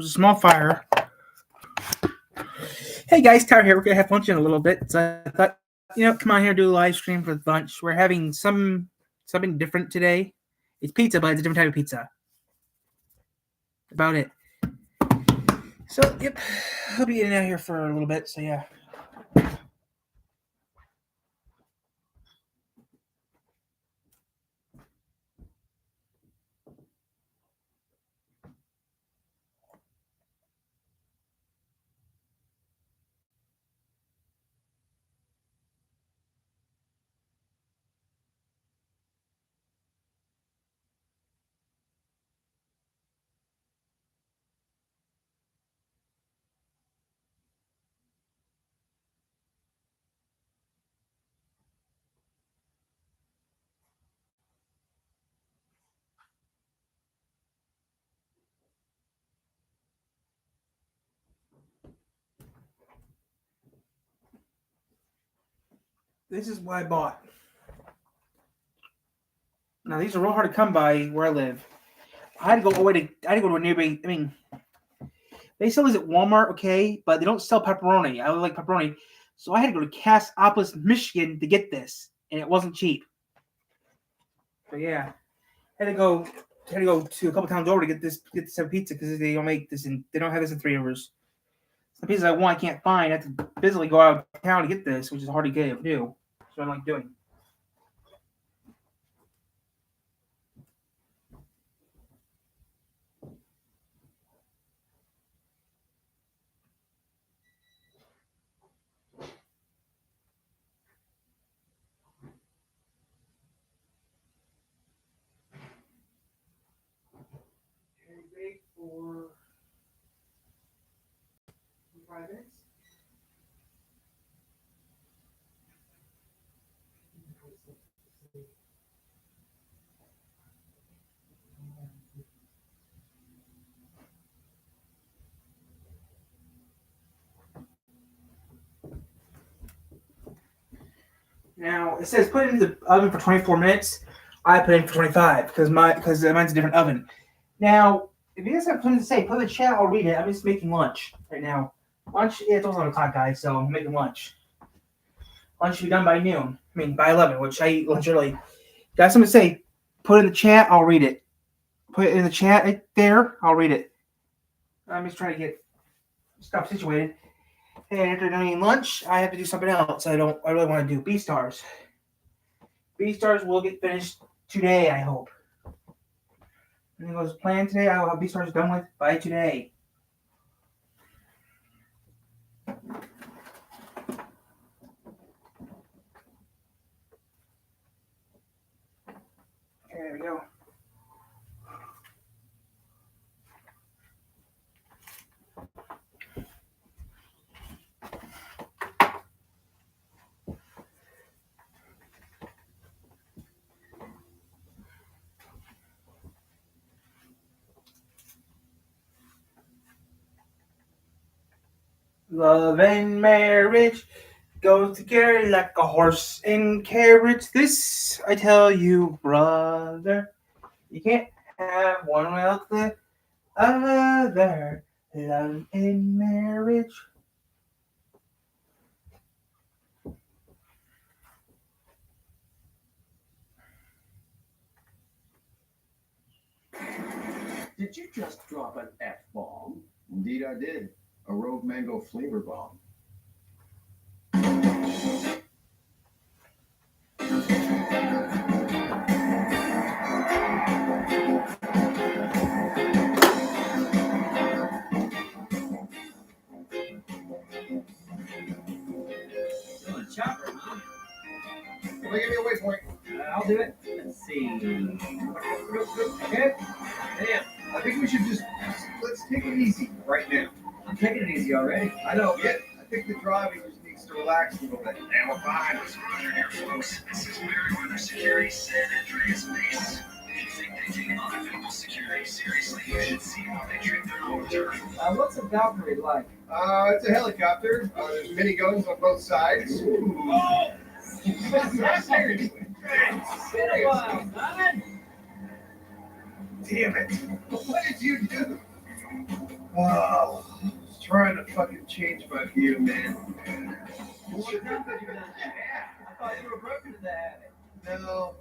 was a small fire. Hey guys, Tyler here. We're gonna have lunch in a little bit. So I thought, come on here and do a live stream for lunch. We're having something different today. It's pizza, but it's a different type of pizza. About it. So, yep. I'll be in and out here for a little bit, so yeah. This is what I bought. Now these are real hard to come by where I live. I had to go to a neighboring. I mean, they sell these at Walmart, okay, but they don't sell pepperoni. I would like pepperoni, so I had to go to Cassopolis, Michigan, to get this, and it wasn't cheap. But yeah, I had to go to a couple towns over to get this type of pizza because they don't make this and they don't have this in 3 hours. The pizzas I want I can't find. I have to physically go out of town to get this, which is hard to get and do. So I like doing. Bake for 5 minutes. Now it says put it in the oven for 24 minutes. I put it in for 25 because mine's a different oven. Now, if you guys have something to say, put in the chat. I'll read it. I'm just making lunch right now. Lunch, it's almost 11 o'clock, guys, so I'm making lunch. Lunch should be done by noon. I mean, by 11, which I eat lunch early. Got something to say? Put it in the chat. I'll read it. Put it in the chat right there. I'll read it. I'm just trying to get stuff situated. And after doing lunch, I have to do something else. I really want to do B-Stars. B-Stars will get finished today, I hope. And it was planned today. I will have B-Stars done with by today. Okay, there we go. Love and marriage goes together like a horse and carriage. This I tell you, brother. You can't have one without the other. Love and marriage. Did you just drop an F-bomb? Indeed I did. A rogue mango flavor bomb. Chopper, huh? Well, give me a waypoint. I'll do it. Let's see. Okay. Damn. I think we should let's take it easy right now. I'm taking it easy already. I know, yeah. I think the driving just needs to relax a little bit. And we're behind us. Roger here, folks. This is Meriwether Security San Andreas Base. If you think they take non-offensive security seriously, you should see how they treat their own turf. What's a Valkyrie like? It's a helicopter. There's miniguns on both sides. Oh! Seriously. It's been a while, Simon. Damn it. What did you do? Oh, I was trying to fucking change my view, man. Well, what time did you do that? I thought you were broken to that. No.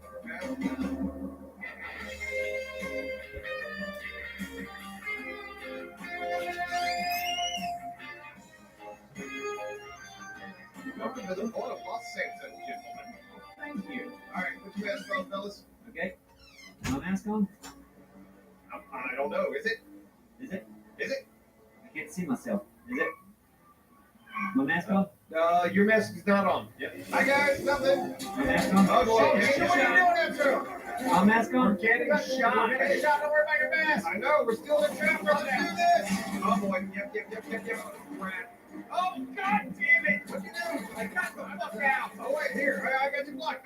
Welcome to the Port of Los Santos, gentlemen. Thank you. All right, put your mask on, fellas. Okay. My mask on? I don't know. Is it? Is it? Is it? I can't see myself. Is it? My mask on? Your mask is not on. Yep. Hi guys, nothing. My mask on? Oh, boy. What are you doing out there? My mask on? We're getting shot. We're getting shot. Don't worry about your mask. I know. We're still in traffic. Let's do this. Oh boy. Yep. Crap. Oh God damn it! What you do? I got the fuck out. Oh wait, here. I got you blocked.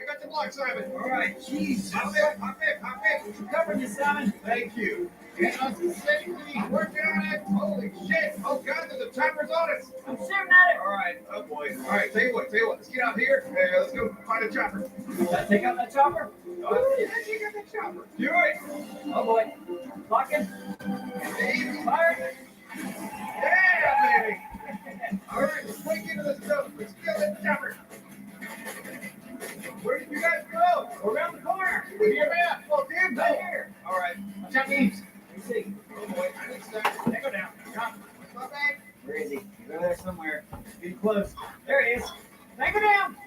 Simon. All right. Jeez. Hop in. Covering you, Simon. Thank you. Get us to safety. Working on it. Holy shit. Oh God, there's a chopper's on us. I'm shooting at it. All right. Oh boy. All right. Tell you what. Let's get out here. Let's go find a chopper. Did I take out that chopper? Oh, yeah, you got the chopper. Do it. Oh boy. Locking. Fire. Yeah, baby. All right, let's break into this stuff. Let's kill that chopper. Where did you guys go? Around the corner. Where do you at? Oh, damn, Right here. All right. Chinese. Let me see. Oh, boy. I need snacks. They go down. Come. What's my bag? Where is he? He's over there somewhere. Getting close. There he is. Take her down.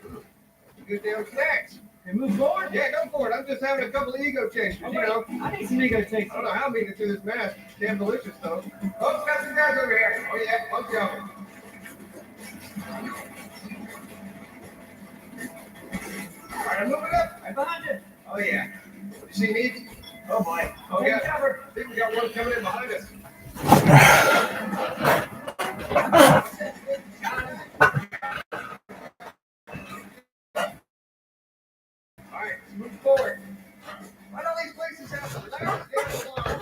Good damn snacks. Can we move forward? Yeah, go for it. I'm just having a couple of ego changes, you know. I need some ego takes. I don't know how I'm making it through this mask. It's damn delicious, though. Oh, got some guys over here. Oh, yeah. Let's go. All right, I'm moving up. Right behind you. Oh, yeah. You see me? Oh boy. Oh, Take yeah. cover. I think we got one coming in behind us. All right, let's move forward. Why don't these places have the loudest damn alarm?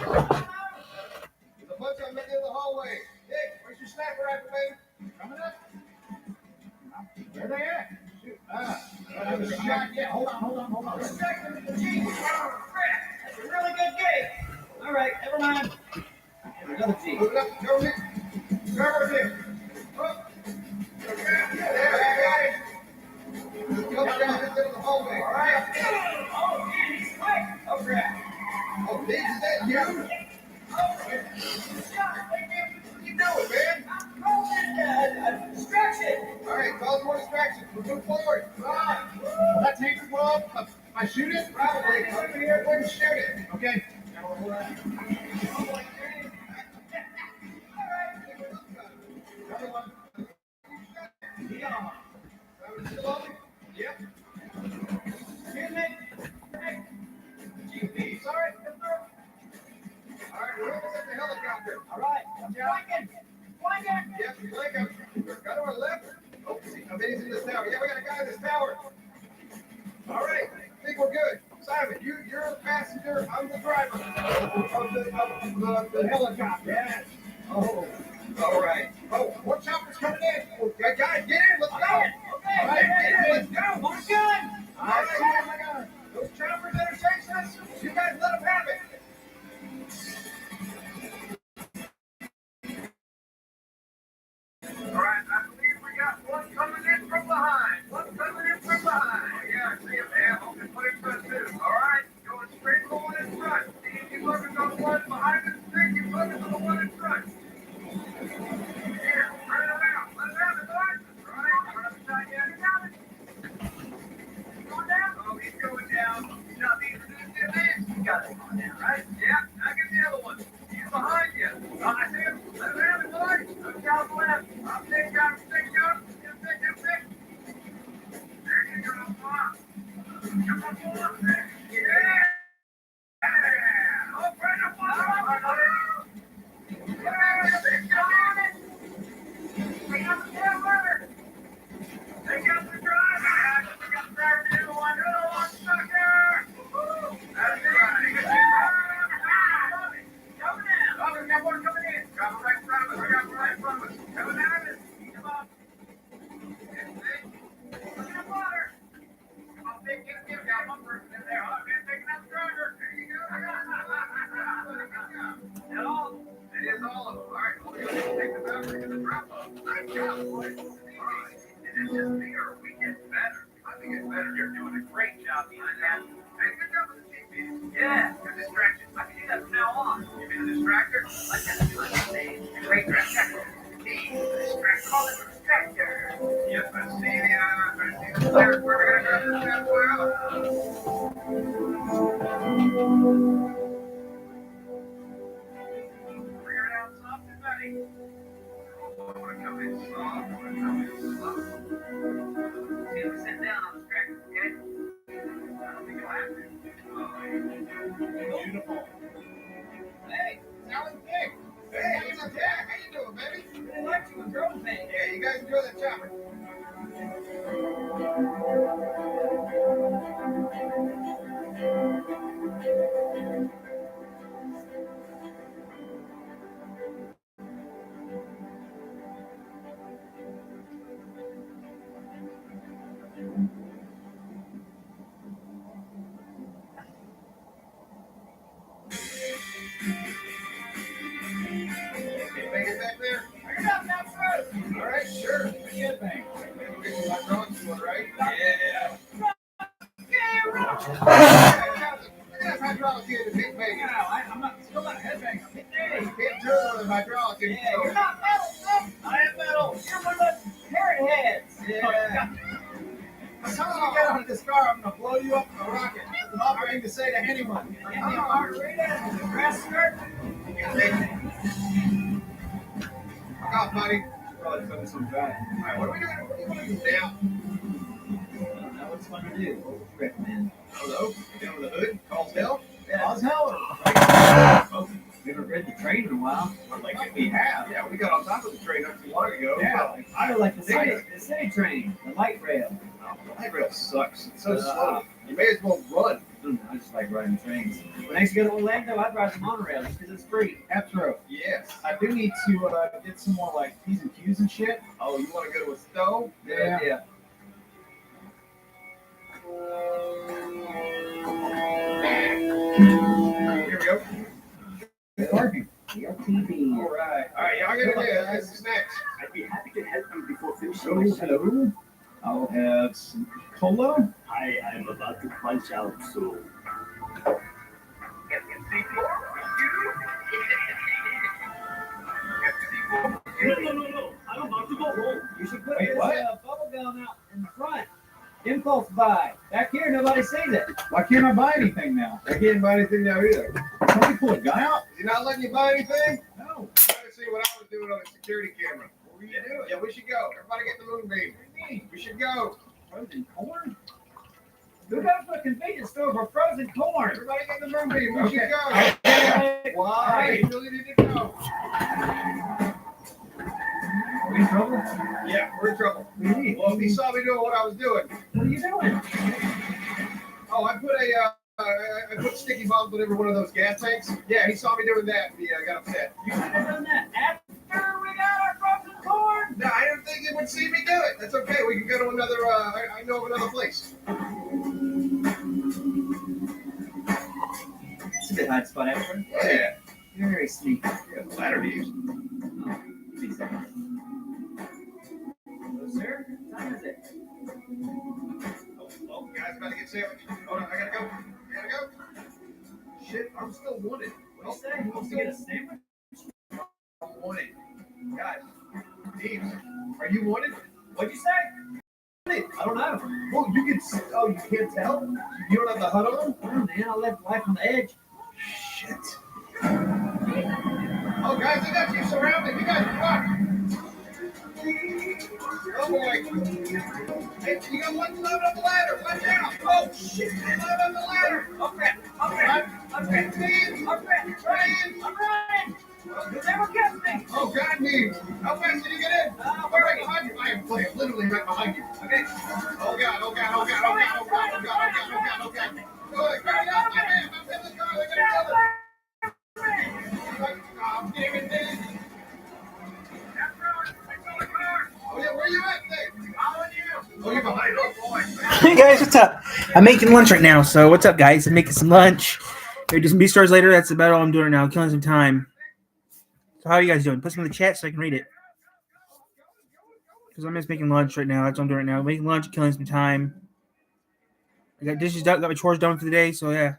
There's a bunch of them in the hallway. Hey, where's your sniper rifle, baby? Coming up. Where they at? Shoot. I was shot. Yeah, hold on. Distract them with the G. Oh, crap. That's a really good gate. All right, never mind. Another G. Move it up. Go with it. Oh. There, I got it. Go down into the hallway. All right. Oh, man, he's quick. Oh, crap. Oh, this is that you? Oh, shot. What you doing, man? I'm calling a distraction. All right, cause more distractions. We'll move forward. Right. Will that take the ball? I shoot it? Probably. Come over here and shoot it. Okay. Another one. Yeah. Still on me? Yep. Excuse me. GP. Sorry. All right, we're almost at the helicopter. All right. I'm flanking. Flanking. Yep, you like him. Got to our left. Oh, see, I bet he's in this tower. Yeah, we got a guy in this tower. All right, I think we're good. Simon, you're the passenger. I'm the driver of the helicopter. Yes. Oh, all right. Oh, what chopper's coming in? Oh, guys, get in. Let's go. Okay. All right, get in. Let's go. My gun. All right, my God. Those choppers that are chasing us, you guys let them have it. All right, I believe we got one coming in from behind. Yeah, I see him there. I'll just put him front too. All right, going straight for the one in front. Keep focused on the one behind us. Keep focused on the one in front. Here, turn it around. Let it have it, boys. All right, turn up the shot yet. You got it. Going down? Oh, he's going down. He's not being reduced in this. You got it going down, right? Yeah, now get the other one. He's behind you. Oh, I see him. Let it have it, boys. Look down the left. I'll take down. Him. There you go. Come on, pull up there. Yeah. Oh, right up on the Take out the driver. Take out the driver. Take out the driver. You're the one sucker. That's right. Nice job, boys. Fine. And it's just me or we get better. I think it's better. You're doing a great job behind that. Hey, good job with the team meeting. Yeah, good distraction. I can do that from now on. You mean a distractor? Like that. Let's say, great distractor. Distract, call it distractor. Yes, let's see the stairs where we're going to go this as well. Figure it out soft and ready. I want to come in soft. I want to come in slow. See, sit down on the distractor, okay? I don't think you'll have to. Beautiful. Hey, Sally Dick. Hey, Jack. How you doing, baby? Really like you and girls, man. Yeah, you guys enjoy that chopper. Make it back there. Bring it up now first. All right, sure. Good thing. We'll get some hydraulics going, right? Yeah. Okay, roll. Look at that hydraulic here, the big baby. I'm not still not headbanging. Hey, You can't turn on the hydraulic in. yeah, you're not metal. I am metal. You're one of those parrot heads. Yeah. As soon as we get out of this car, I'm gonna blow you up with a rocket. That's an awful thing to say to anyone. Give me a margarita and a grass skirt. Fuck off, buddy. Probably putting some dry. All right, what are we doing? What are you going to do now? I don't know what's fun to do. Overtrip, man. Hello? You down with the hood? Calls hell? Yeah, how's hell? Oh, We haven't read the train in a while. like if we have. Yeah, we got on top of the train not too long ago. Yeah, I like the city train, the light rail. The light rail sucks. It's so slow. You may as well run. I just like riding trains. When I used to go to Orlando, I'd ride the monorail just because it's free. Afro, Yes. I do need to get some more like P's and Q's and shit. Oh, you want to go to a stove? Yeah. Yeah. Here we go. Good parking. LTV. All right. All right, y'all get it. This is next. I'd be happy to help you before finishing So, my show. hello. I'll have some cola. I am about to punch out, so. No. I'm about to go home. You should put Wait, this what? bubble gum out in the front. Impulse buy. Back here, nobody sees it. Why can't I buy anything now? I can't buy anything now either. Somebody pull a guy out? Is he not letting you buy anything? No. Gotta see what I was doing on the security camera. What were you doing? Yeah, we should go. Everybody get the moonbeam. We should go. Frozen corn? Who goes to a convenience store for frozen corn? Everybody get the moonbeam. We Okay. should go. Hey, Why? You really need to go. Are we in trouble? Yeah, we're in trouble. What do you need? Well, if he saw me doing what I was doing. What are you doing? Oh, I put sticky bombs on every one of those gas tanks. Yeah, he saw me doing that and he got upset. You should have done that after we got our frozen corn. No, I didn't think he would see me do it. That's okay. We can go to another, I know of another place. It's a good hide spot, everyone. Yeah. You're very sneaky. Yeah, ladder to use. Oh, 2 seconds. Hello, sir. What time is it? Oh, guys, about to get sandwich. Hold on, I gotta go. Shit, I'm still wanted. What you say? You want to get a sandwich? I'm wanted. Guys, Deeves, are you wanted? What'd you say? I don't know. Oh, you can. Oh, you can't tell. You don't have the HUD on. Oh, man, I left life on the edge. Shit. Oh, guys, I got you surrounded. You guys are fucked. Oh boy. Hey, you got one climbing up the ladder. Watch out. Oh shit. Climb up the ladder. Okay. Please. I'm running. You'll never catch me. Oh, God, me. How fast did you get in? Right behind you. I am playing literally right behind you. Okay. Oh, God. Good. Hurry up. I'm in the car. They're going to kill it. Oh, damn it, Dave. Oh, yeah, where you at, Dave? Following you. Oh, you're behind. Oh, boy. Hey guys, what's up? I'm making lunch right now, so what's up, guys? I'm making some lunch. Maybe do some beef stars later. That's about all I'm doing right now. Killing some time. So how are you guys doing? Put some in the chat so I can read it. Because I'm just making lunch right now. That's what I'm doing right now. Making lunch, killing some time. I got dishes done, got my chores done for the day, so yeah.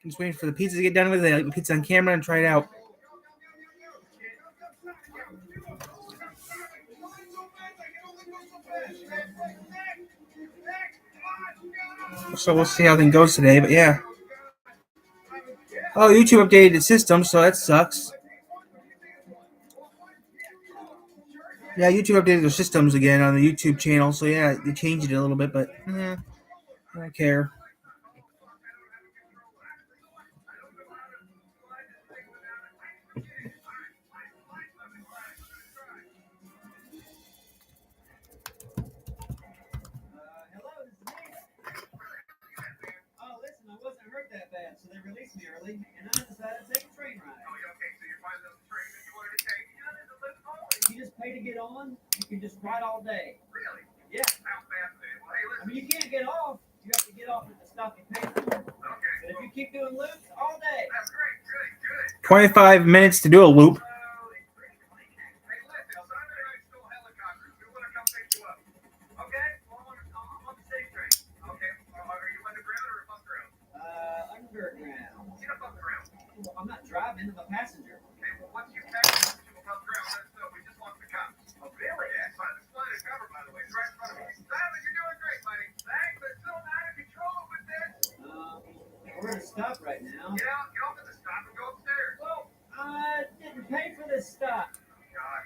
Just waiting for the pizza to get done with it. I like the pizza on camera and try it out. So we'll see how things goes today, but yeah. Oh, YouTube updated the system, so that sucks. Yeah, YouTube updated their systems again on the YouTube channel, so yeah, they changed it a little bit, but I don't care. Hello, this is me. Oh, listen, I wasn't hurt that bad, so they released me early, and I decided to take a train ride. Oh, yeah, okay, so you're finding the train that you wanted to take. You know, there's a lift only. If you just pay to get on, you can just ride all day. Really? Yeah. How fascinating. Well, hey, I listen. mean, you can't get off. You have to get off at the stop you pay for. Okay. But if you keep doing loops all day, That's great. Good. 25 minutes to do a loop. Hey, listen, Simon and I stole helicopters. We want to come pick you up. Okay? Well, I'm on the state train. Okay. Are you underground or above ground? underground. Get above ground. Well, I'm not driving, I'm a passenger. Okay, well, once you pass to above ground, let us know. We just lost the cops. Oh, really? Yeah, Simon's flying in cover, by the way. It's right in front of me. Simon, you're doing great, buddy. Thanks, but still not in control with this. We're at a stop right now. Get off at the stop and go upstairs. Well, I didn't pay for this stop. God.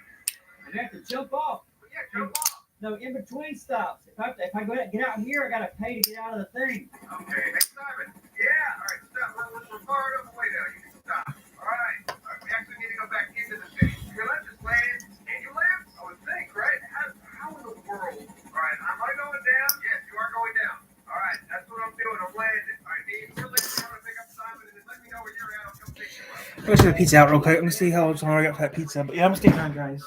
I have to jump off. Well, yeah, jump off. No, in between stops. If I go ahead, get out here, I gotta pay to get out of the thing. Okay, hey, Simon. Yeah, all right, stop. We're far enough away now. You can stop. All right. We actually need to go back into the city. Your lunch is land. Can you land? I would think, right? How in the world? All right, am I going down? Yes, you are going down. All right, that's what I'm doing. I'm landing. All right, Dave, you're landing. I'm gonna pick up Simon and then let me know where you're at. I'll come pick you up. Let's get the pizza out real quick. Let me see how much longer I got for that pizza. But yeah, I'm staying on, guys.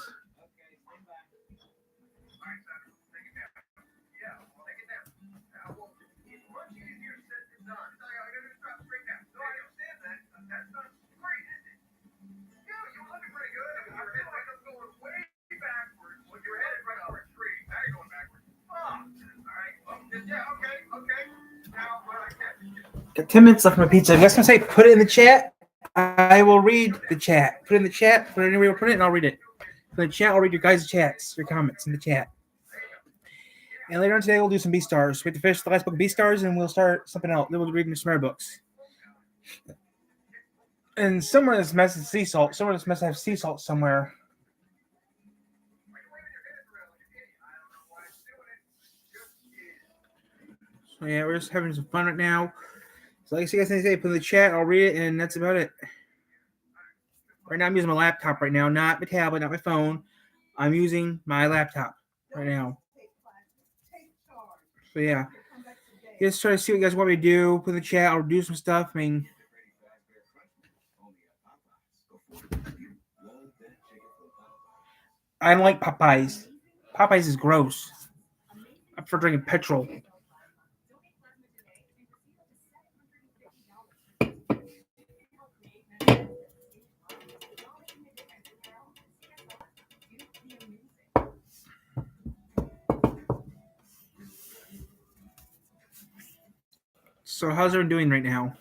Got 10 minutes left for my pizza. If you guys can say put it in the chat, I will read the chat. Put it in the chat. Put it anywhere you put it, and I'll read it. Put it in the chat. I'll read your guys' chats, your comments in the chat. And later on today, we'll do some B-Stars. We have to finish the last book of B-Stars, and we'll start something else. Then we'll read some more books. And somewhere in this mess is sea salt. Somewhere in this mess I have sea salt somewhere. So yeah, we're just having some fun right now. So like I say, put in the chat, I'll read it, and that's about it. Right now I'm using my laptop right now, not my tablet, not my phone. I'm using my laptop right now. So yeah. Just try to see what you guys want me to do. Put in the chat, I'll do some stuff. I mean, I don't like Popeyes. Popeyes is gross. I prefer drinking petrol. So how's everyone doing right now?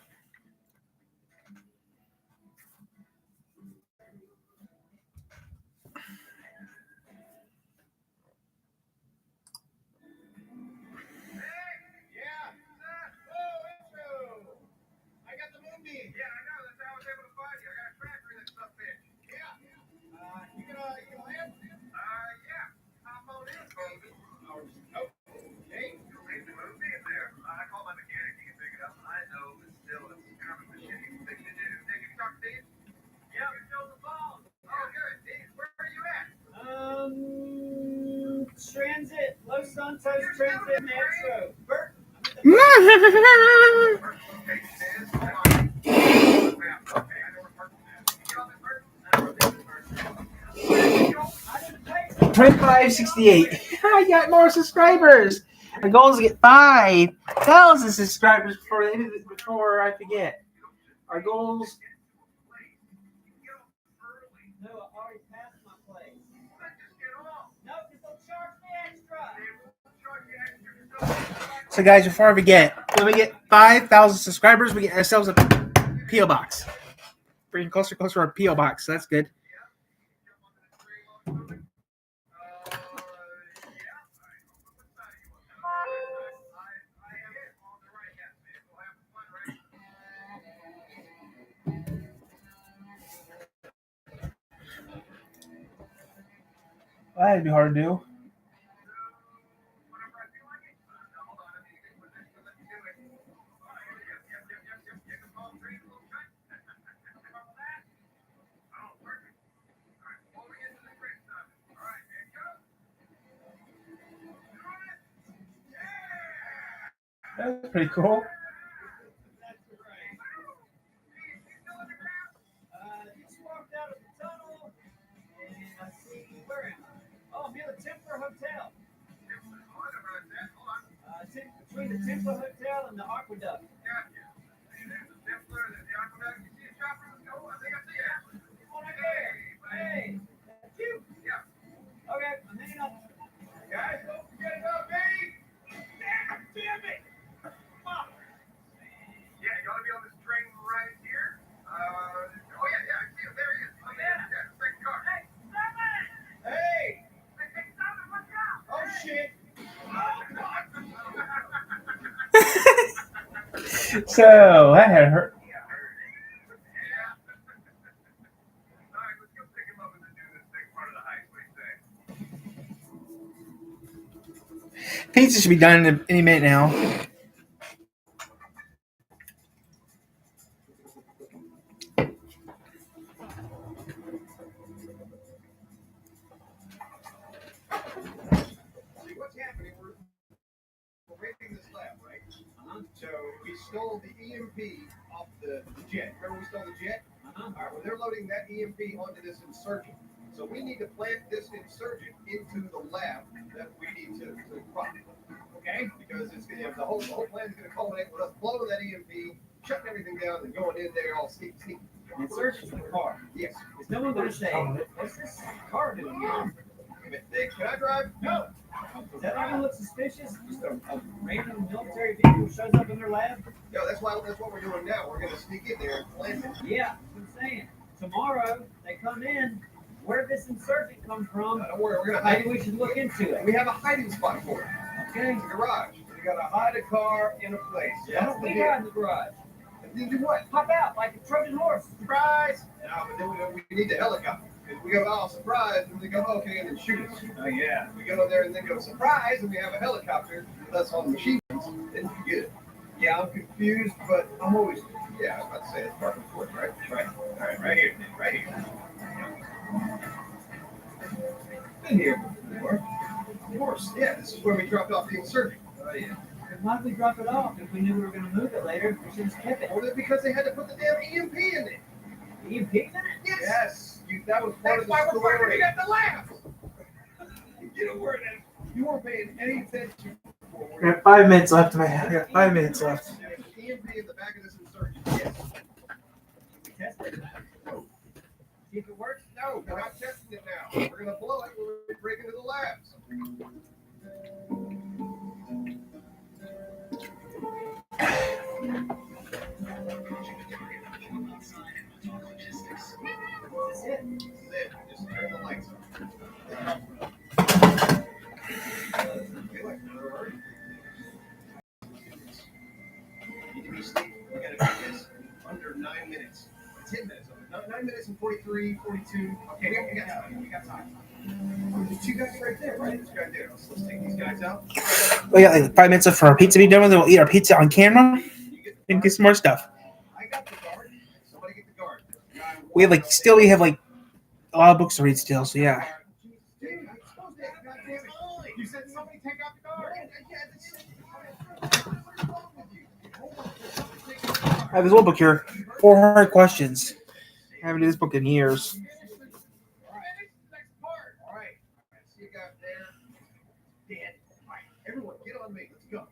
Transit, Los Santos Transit Metro. Bert. $25.68. I got more subscribers. My goal is to get 5,000 subscribers before I forget. Our goals So, guys, before I forget, when we get 5,000 subscribers, we get ourselves a P.O. box. Bringing closer and closer to our P.O. box. So that's good. That'd be hard to do. That's pretty cool. Just walked out of the tunnel, and I see where am I? Oh, I'm near the Templar Hotel. Between the Templar Hotel and the Aqueduct. Hey, that's you? Yeah. Okay, I'm hanging up. Guys, don't forget about me! Damn it! Fuck. Yeah, you ought to be on this train right here. Oh, yeah, I see him. There he is. Oh, yeah, second car. Hey, stop it! Hey! Hey, stop it, watch out! Oh, shit! So, that had hurt. Yeah, I heard it. Yeah. All right, let's go pick him up and then do this big part of the heist. What do you say? Pizza should be done in any minute now. See, what's happening, we're raiding this lab, right? So we stole the EMP off the jet. Remember we stole the jet? All right, well, they're loading that EMP onto this insurgent. So we need to plant this insurgent into the lab that we need to prop. Okay? Because it's gonna the whole plan is gonna culminate with us blowing that EMP, shutting everything down, and going in there all sneaky. Insurgent's in the car. Yes. Is no one gonna say, what's this car doing here? Can I drive? No. Does that not look suspicious? Just a random military vehicle shows up in their lab? No, that's what we're doing now. We're gonna sneak in there and plant it. Yeah, that's what I'm saying. Tomorrow they come in. Where this insurgent comes from? Don't worry, we're gonna hide. Maybe we should look into it. We have a hiding spot for it. Okay. The garage. We gotta hide a car in a place. Yeah. We hide in the garage. And then do what? Pop out like a Trojan horse. Surprise! No, but then we need the helicopter. If we go, oh, surprise, and we go, okay, and then shoot us. Oh, yeah. We go there and then go, surprise, and we have a helicopter with us on the machine guns. It'd be good. Yeah, I'm confused, but I'm always, yeah, I was about to say it's part of the course, right? Right. All right, right here. Right here. Been here before. Of course, yeah, this is where we dropped off the insurgent. Oh, yeah. Why'd we drop it off if we knew we were going to move it later? We should have kept it. Well, because they had to put the damn EMP in there. EMP in it? Yes. Yes. That was part of the story. That's why we're fighting at the lab. You know where you weren't paying any attention. I got 5 minutes left in my head. I got 5 minutes left. The EMP in the back of this insurgent. Yes. We tested it. No. See if it works? No, we're not testing it now. We're going to blow it when we break into the labs. This is it. Just turn the lights on. Need to be asleep. We gotta do this under 9 minutes. 10 minutes. 9 minutes and 43, 42. Okay, we got time. We got time. There's 2 guys right there, right? There's 2 guys there. Let's take these guys out. We got like 5 minutes left for our pizza to be done with. We'll eat our pizza on camera and get some more stuff. I got the guard. Somebody get the guard. We have like a lot of books to read still. So yeah. You said somebody take out the guard. I have this one book here, 400 questions. I haven't done this book in years. All right. See you guys there. Dan. All right. Everyone, get on me. Let's go.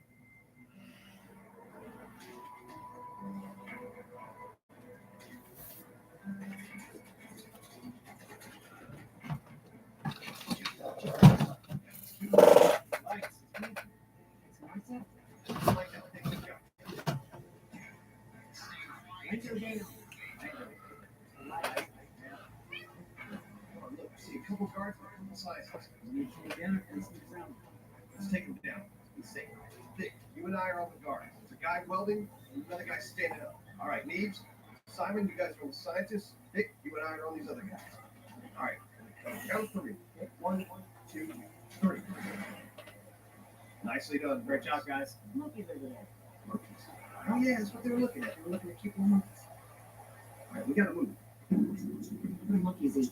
and I are on the guards. There's a guy welding and another guy standing up. All right, Neebs, Simon, you guys are the scientists. Dick, you and I are on these other guys. All right, count 3. 1, 2, 3. Nicely done. Great job, guys. Monkeys over there. Monkeys. Oh yeah, that's what they were looking at. They were looking at cute little monkeys. All right, we gotta move. What do monkeys eat?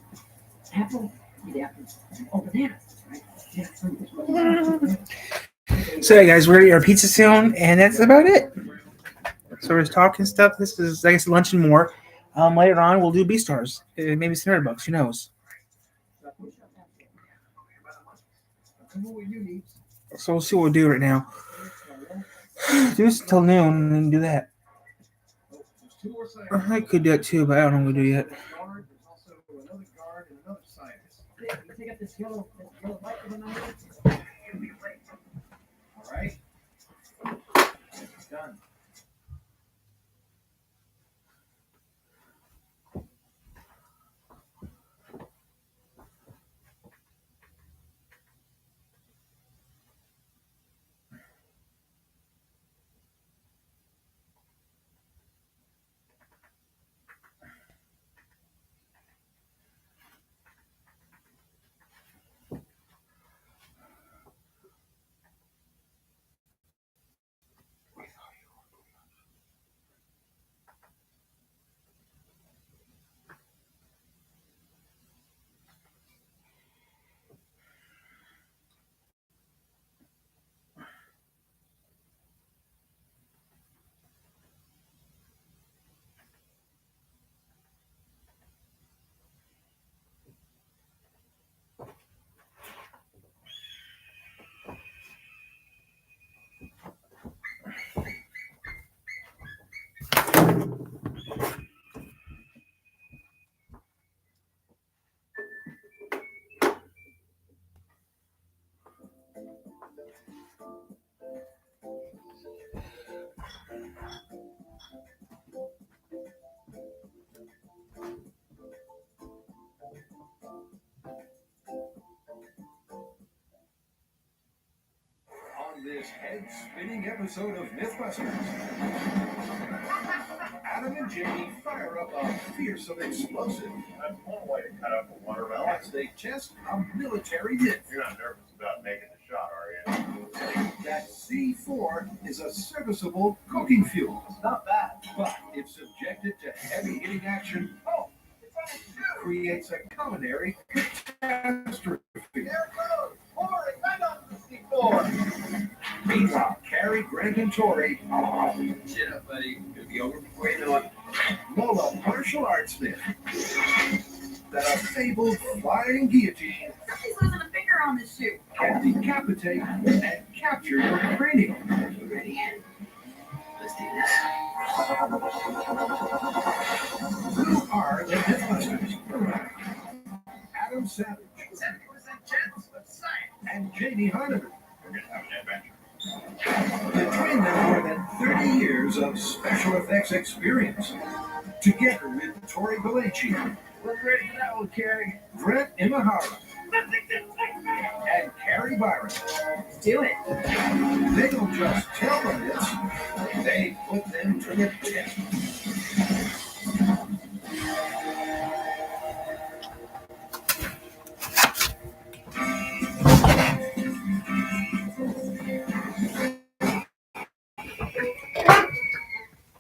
Apple? Eat apples. Oh, bananas, right? Yeah, So, yeah, guys, we're gonna eat our pizza soon, and that's about it. So we're just talking stuff. This is, I guess, Lunch and More. Later on, we'll do B stars. Maybe some $100. Who knows? Come on with you, Neebs. So we'll see what we'll do right now. Do this until noon, and then do that. Oh, there's 2 more scientists. I could do that too, but I don't know what to do yet. There's also another guard and another scientist. You take up this yellow light with an eye? All right. It's done. On this head-spinning episode of Mythbusters, Adam and Jamie fire up a fearsome explosive That's one way to cut up a watermelon. as they test a military myth You're not nervous about making the shot, are you? that C4 is a serviceable cooking fuel. It's not bad. But if subjected to heavy-hitting action, It's on his shoe. creates a culinary catastrophe. There it goes. Pouring right on the C4. Meanwhile, Carrie, Greg, and Tori, Shit up, buddy. It'll be over before you know it. Lola, martial arts myth, that a fabled flying guillotine Somebody's losing a finger on this shoe. can decapitate and capture your cranium. You ready? Let's do this. Who are the Mythbusters? Adam Savage 70% chance of science. and Jamie Hardiman. We're going to have an adventure. Between them, more than 30 years of special effects experience. Together with Tori Bellacci, We're ready for that one, Carrie. Brett Imahara, and Carrie Byron. Do it. They don't just tell the myths, they put them to the test.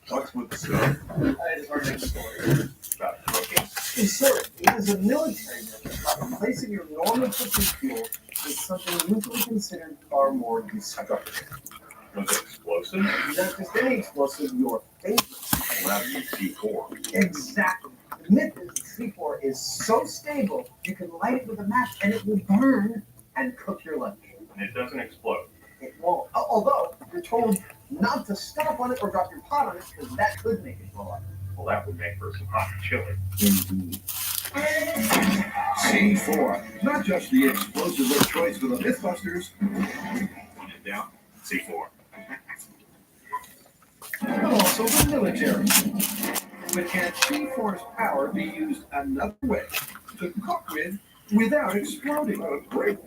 What's with the stuff I just learned a story. about cooking? So, it is a military myth about replacing your normal cooking fuel with something usually considered far more destructive. Was it explosive? Not just any explosive, your favorite. Well, that would be C4. Exactly. The myth is that C4 is so stable, you can light it with a match and it will burn and cook your lunch. And it doesn't explode. It won't. Although, you're told not to step on it or drop your pot on it because that could make it blow up. Well, that would make for some hot chili. Indeed. C4, not just the explosive of choice for the Mythbusters, Put it down. C4. but also the military. But can C4's power be used another way to cook with without exploding? Great.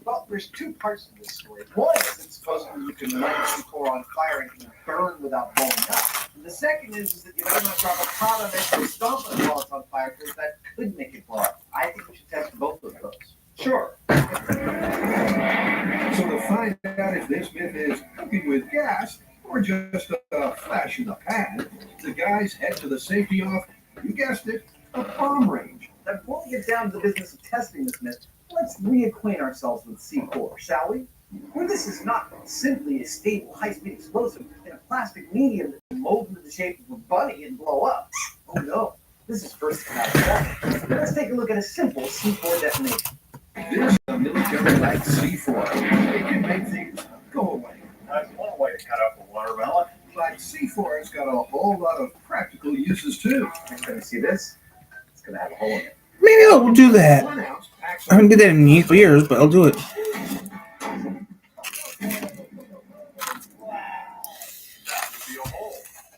Well, there's 2 parts to this story. One is it's supposed to be can light C4 on fire and can burn without blowing up. And the second is that you better not drop a pot on it or stomp it while it's on fire, because that could make it blow up. I think we should test both of those. Sure. So to find out if this myth is cooking with gas or just a flash in the pan, the guys head to the safety of, you guessed it, a bomb range. Now, before we get down to the business of testing this myth, let's reacquaint ourselves with C4, shall we? Where this is not simply a stable, high-speed explosive in a plastic medium that can mold into the shape of a bunny and blow up. Oh no, this is first class stuff. Let's take a look at a simple C4 detonation. This is a military-like C4. It can make things go away. That's one way to cut up a watermelon. But C4 has got a whole lot of practical uses too. Next time you see this, it's going to have a hole in it. Maybe I'll do that. 1 ounce packs I haven't did that in years, but I'll do it. That would be a hole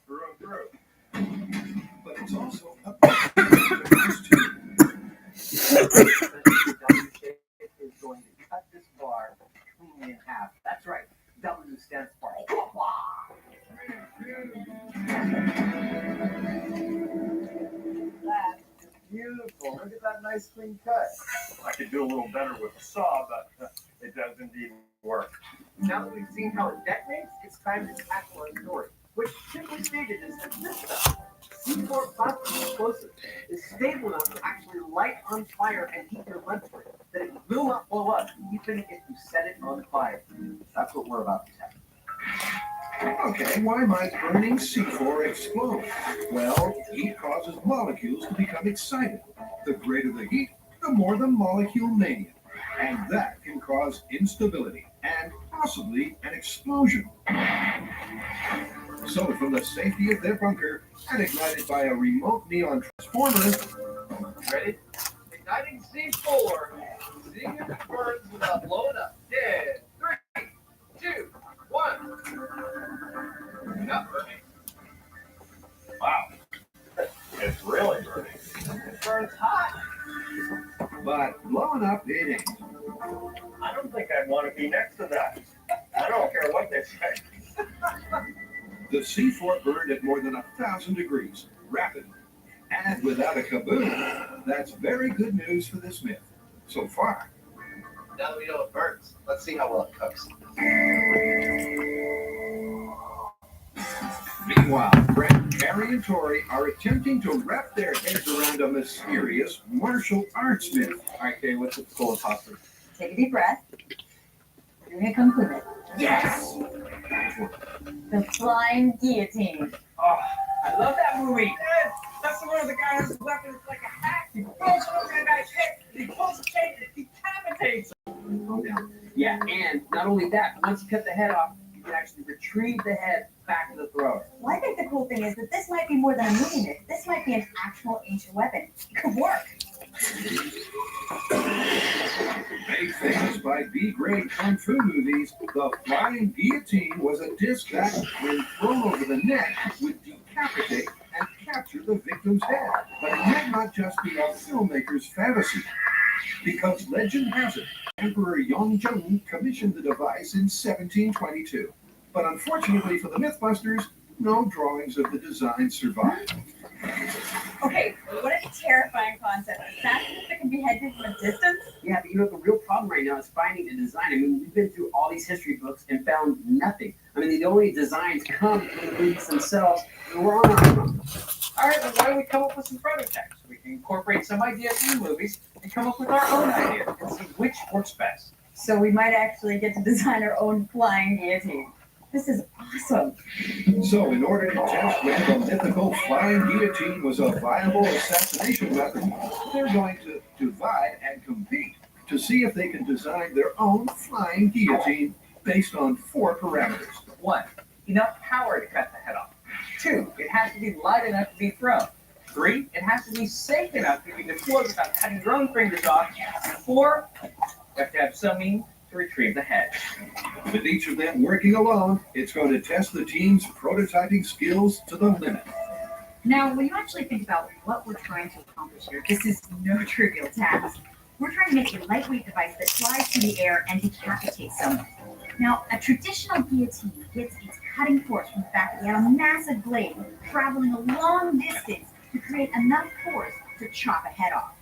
through and through. but it's also a W shape is going to cut this bar cleanly in half. That's right. W stands for That is beautiful. Look at that nice clean cut. I could do a little better with a saw, but it does indeed work. Now that we've seen how it detonates, it's time to tackle our story, which simply stated is that this stuff, C4 plastic explosive, is stable enough to actually light on fire and heat your lunch with, that it will not blow up even if you set it on fire. That's what we're about to test. Okay, why might burning C4 explode? Well, heat causes molecules to become excited. The greater the heat, the more the molecule mania. And that can cause instability and possibly an explosion. So from the safety of their bunker and ignited by a remote neon transformer, Ready? Igniting C4. Seeing if it burns without blowing up. 10, 3, 2, 1. Not burning. Wow. It's really burning. It burns hot. but blowing up it ain't. I don't think I'd want to be next to that. I don't care what they say. The C4 burned at more than 1,000 degrees, rapidly. And without a kaboom, that's very good news for this myth, so far. Now that we know it burns, let's see how well it cooks. Meanwhile, Brent, Carrie, and Tori are attempting to wrap their heads around a mysterious martial arts myth. Okay, what's it called, Hopper? Take a deep breath. You're gonna conclude it. Yes! The flying guillotine. Oh, I love that movie. Yes, that's the one where the guy has his weapon. It's like a hack. He throws it over the guy's head. He pulls the chain and decapitates him. Oh, yeah. Yeah, and not only that, but once you cut the head off, you can actually retrieve the head back to the thrower. Well, I think the cool thing is that this might be more than a movie myth. This might be an actual ancient weapon. It could work. Made famous by B-grade kung fu movies, the flying guillotine was a disc that, when thrown over the neck, would decapitate and capture the victim's head. But it might not just be a filmmaker's fantasy, because legend has it, Emperor Yongjung commissioned the device in 1722. But unfortunately for the Mythbusters, no drawings of the design survived. Okay, what a terrifying concept. Assassins that can be headed from a distance? Yeah, but you know, the real problem right now is finding a design. I mean, we've been through all these history books and found nothing. I mean, the only designs come from the movies themselves, and we're on our own. All right, then why don't we come up with some prototypes? We can incorporate some ideas from the movies and come up with our own idea and see which works best. So we might actually get to design our own flying guillotine. This is awesome. So, in order to test whether the mythical flying guillotine was a viable assassination weapon, they're going to divide and compete to see if they can design their own flying guillotine based on 4 parameters. 1, enough power to cut the head off. 2, it has to be light enough to be thrown. 3, it has to be safe enough to be deployed without cutting your own fingers off. And 4, you have to have some means to retrieve the head. With each of them working alone, it's going to test the team's prototyping skills to the limit. Now, when you actually think about what we're trying to accomplish here, this is no trivial task. We're trying to make a lightweight device that flies through the air and decapitates someone. Now, a traditional guillotine gets its cutting force from the fact that you have a massive blade traveling a long distance to create enough force to chop a head off.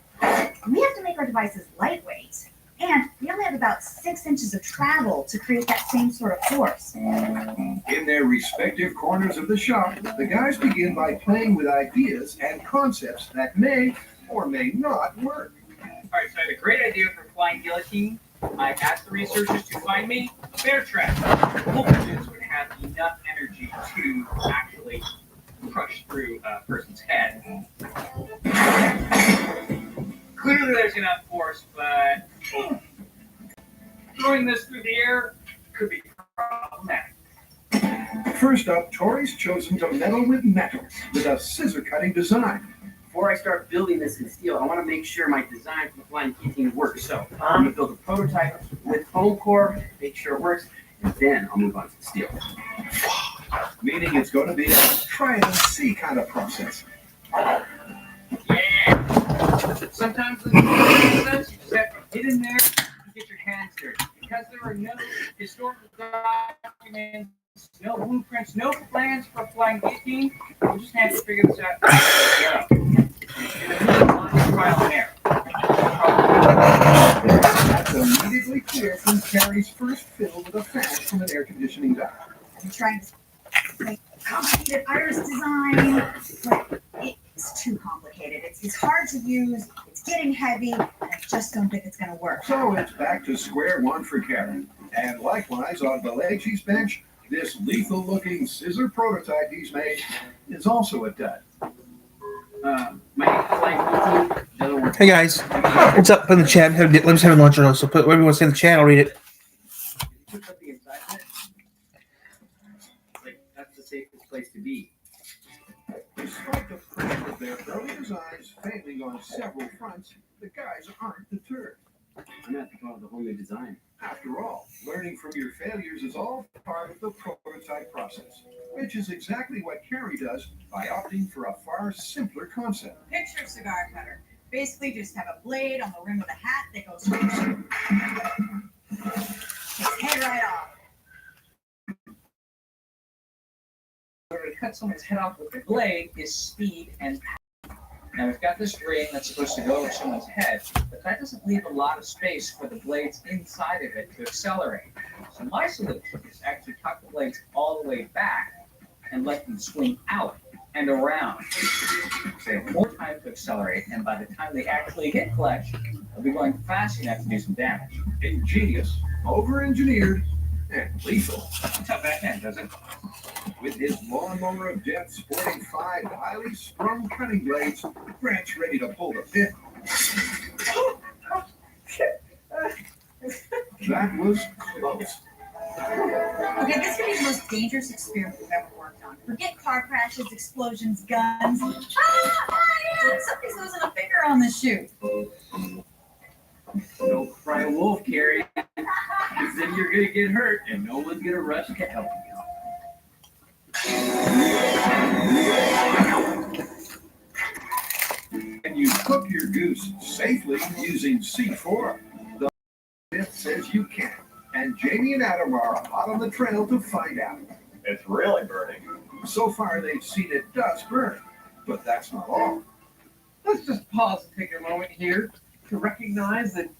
We have to make our devices lightweight, and we only have about 6 inches of travel to create that same sort of force. In their respective corners of the shop, the guys begin by playing with ideas and concepts that may or may not work. All right, so I had a great idea for flying guillotine. I asked the researchers to find me a bear trap. Hoping this would have enough energy to actually crush through a person's head. Clearly there's enough force, but throwing this through the air could be problematic. First up, Tori's chosen to meddle with metal with a scissor-cutting design. Before I start building this in steel, I want to make sure my design for the flying guillotine works. So I'm going to build a prototype with foam core, make sure it works, and then I'll move on to the steel. Meaning it's going to be a try it and see kind of process. Yeah. Sometimes the sense you just have to get in there and get your hands dirty. Because there are no historical documents, no blueprints, no plans for flying guillotine, we'll just have to figure this out. Trial and error. That's immediately clear from Carrie's first fill with a fan from an air conditioning duct. I'm trying to make complicated iris design, but it's too complicated. It's hard to use, it's getting heavy, and I just don't think it's going to work. So it's back to square one for Carrie. And likewise, on Balaji's bench, this lethal-looking scissor prototype he's made is also a dud. My flying guillotine doesn't work. Hey guys, what's up? Put in the chat. Let's have a lunch or so. Put whatever you want to say in the chat. I'll read it. Put something inside of it. Like, that's the safest place to be. Despite the pressure of their early designs failing on several fronts, the guys aren't deterred. I'm going to have to come up with a whole new design. After all, learning from your failures is all part of the prototype process, which is exactly what Carrie does by opting for a far simpler concept. Picture a cigar cutter. Basically, just have a blade on the rim of the hat that goes straight through. Takes head right off. In order to cut someone's head off with the blade is speed and power. Now we've got this ring that's supposed to go over someone's head, but that doesn't leave a lot of space for the blades inside of it to accelerate. So my solution is actually tuck the blades all the way back and let them swing out and around. So they have more time to accelerate, and by the time they actually hit flesh, they'll be going fast enough to do some damage. Ingenious, over-engineered, and lethal. That's how Batman does it. With his lawnmower of death sporting 5 highly sprung cutting blades, Grant's ready to pull the pin. That was close. Okay, this could be the most dangerous experiment we've ever worked on. Forget car crashes, explosions, guns. Somebody's losing a finger on this shoot. Don't cry wolf, Carrie. Because then you're going to get hurt and no one's going to rush to help you. And you cook your goose safely using C4. The myth says you can. And Jamie and Adam are hot on the trail to find out. It's really burning. So far, they've seen it does burn. But that's not all. Let's just pause and take a moment here to recognize that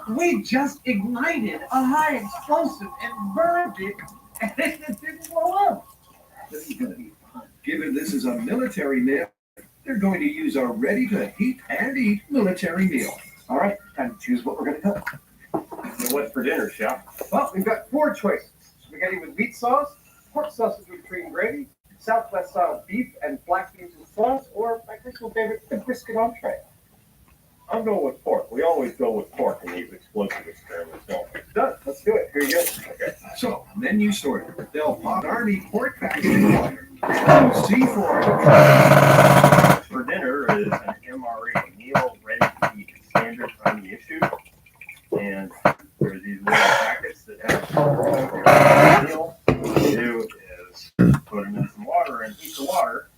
we just ignited a high explosive and burned it, and it didn't blow up. This is going to be fun. Given this is a military myth, they're going to use a ready-to-heat and eat military meal. All right, time to choose what we're going to cook. So what's for dinner, Chef? Well, we've got 4 choices. Spaghetti with meat sauce, pork sausage with cream gravy, Southwest style beef and black beans and sauce, or my personal favorite, the brisket entree. I'm going with pork. We always go with pork in these explosive experiments, don't we? Done. Let's do it. Here you go. Okay. So, menu sorted. They'll pop Army pork package in water. C4. For dinner is an MRE, meal ready to eat, standard on the issue. And there's these little packets that have meal. What you do is put them in some water and heat the water,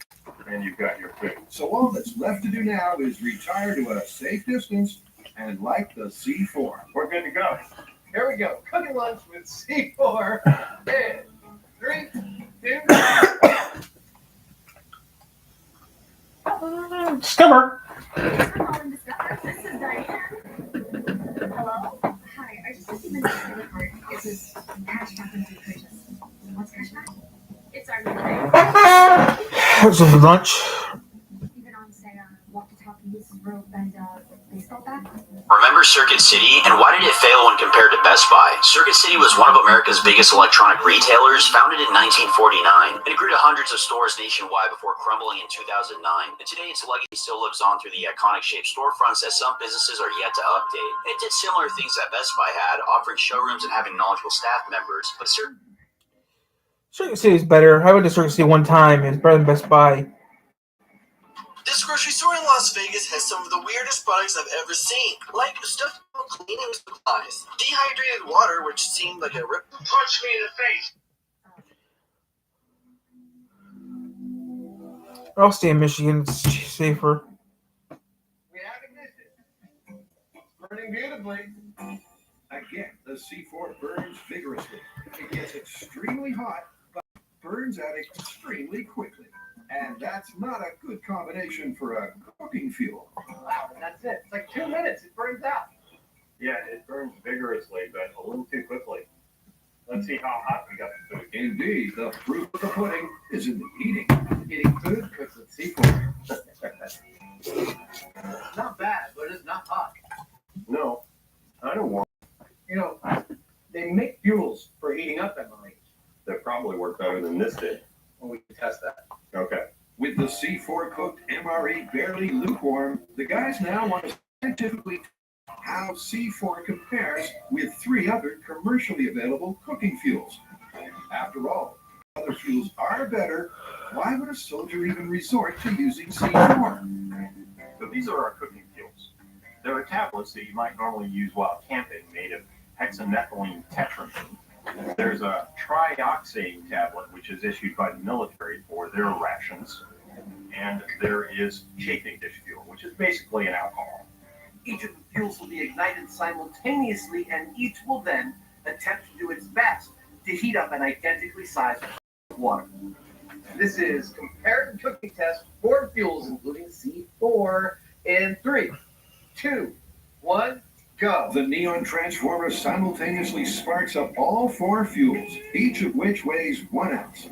and you've got your food. So all that's left to do now is retire to a safe distance and light the C4. We're good to go. Here we go. Cooking lunch with C4 in 3, 2, Discover. Calling Discover. This is Diane. Hello? Hi, I just received a credit card. It says cashback on your purchase. What's cashback? It's our new thing. What's up for lunch? You can say walkie-talkies, rope, and baseball bat. Remember Circuit City, and why did it fail when compared to Best Buy? Circuit City was one of America's biggest electronic retailers, founded in 1949. It grew to hundreds of stores nationwide before crumbling in 2009. And today its legacy still lives on through the iconic shaped storefronts that some businesses are yet to update. It did similar things that Best Buy had, offering showrooms and having knowledgeable staff members, but Circuit City is better. I went to Circuit City one time. It's better than Best Buy. This grocery store in Las Vegas has some of the weirdest products I've ever seen, like stuff cleaning supplies, dehydrated water, which seemed like a rip. Punch me in the face. I'll stay in Michigan. It's safer. we have ignition. It's burning beautifully. Again, the C4 burns vigorously. It gets extremely hot, but burns out extremely quickly. And that's not a good combination for a cooking fuel. Wow, and that's it. It's like 2 minutes. It burns out. Yeah, it burns vigorously, but a little too quickly. Let's see how hot we got the food. Indeed, the proof of the pudding is in the eating. Eating food cooks with C4. Not bad, but it's not hot. No, I don't want. You know, they make fuels for heating up MREs. That probably work better than this did. Well, we can test that. Okay. With the C4 cooked MRE barely lukewarm, the guys now want to scientifically how C4 compares with 3 other commercially available cooking fuels. After all, other fuels are better. Why would a soldier even resort to using C4? So these are our cooking fuels. There are tablets that you might normally use while camping made of hexamethylene tetramine. There's a trioxane tablet, which is issued by the military for their rations. And there is chafing dish fuel, which is basically an alcohol. Each of the fuels will be ignited simultaneously, and each will then attempt to do its best to heat up an identically sized pot of water. This is compared cooking test for fuels, including C4, in 3, 2, 1, go. The neon transformer simultaneously sparks up all 4 fuels, each of which weighs 1 ounce.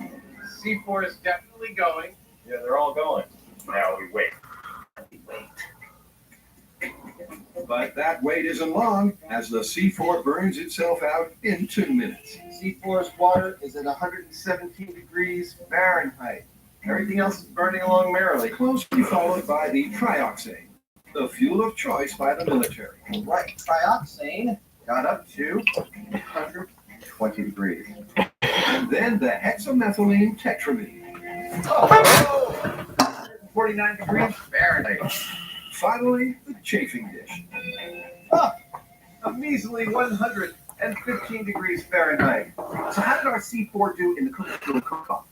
C4 is definitely going. Yeah, they're all going. Now we wait. But that wait isn't long, as the C4 burns itself out in 2 minutes. C4's water is at 117 degrees Fahrenheit. Everything else is burning along merrily. Closely followed by the trioxane, the fuel of choice by the military. Right, trioxane got up to 120 degrees. And then the hexamethylene tetramine. Oh, 49 degrees Fahrenheit. Finally, the chafing dish. A measly 115 degrees Fahrenheit. So how did our C4 do in the cooking fuel cook-off?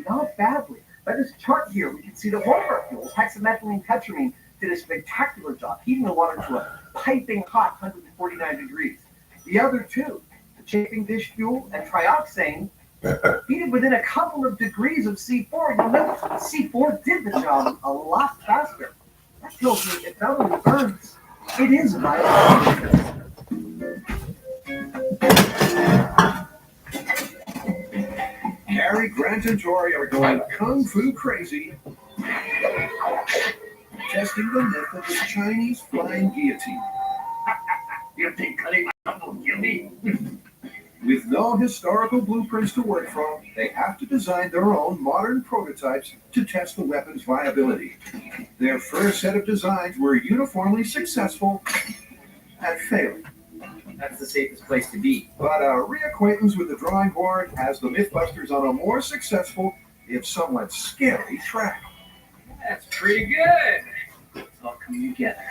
Not badly. By this chart here, we can see that one of our fuels, hexamethylene tetramine, did a spectacular job heating the water to a piping hot 149 degrees. The other 2, the chafing dish fuel and trioxane, heated within a couple of degrees of C4. You'll notice C4 did the job a lot faster. That tells me it not only burns, it is viable. Cary, Grant, and Tori are going kung fu crazy, testing the myth of the Chinese flying guillotine. You think cutting my thumb will kill me? With no historical blueprints to work from, they have to design their own modern prototypes to test the weapon's viability. Their first set of designs were uniformly successful at failing. That's the safest place to be. But a reacquaintance with the drawing board has the Mythbusters on a more successful, if somewhat scary, track. That's pretty good. It's all coming together.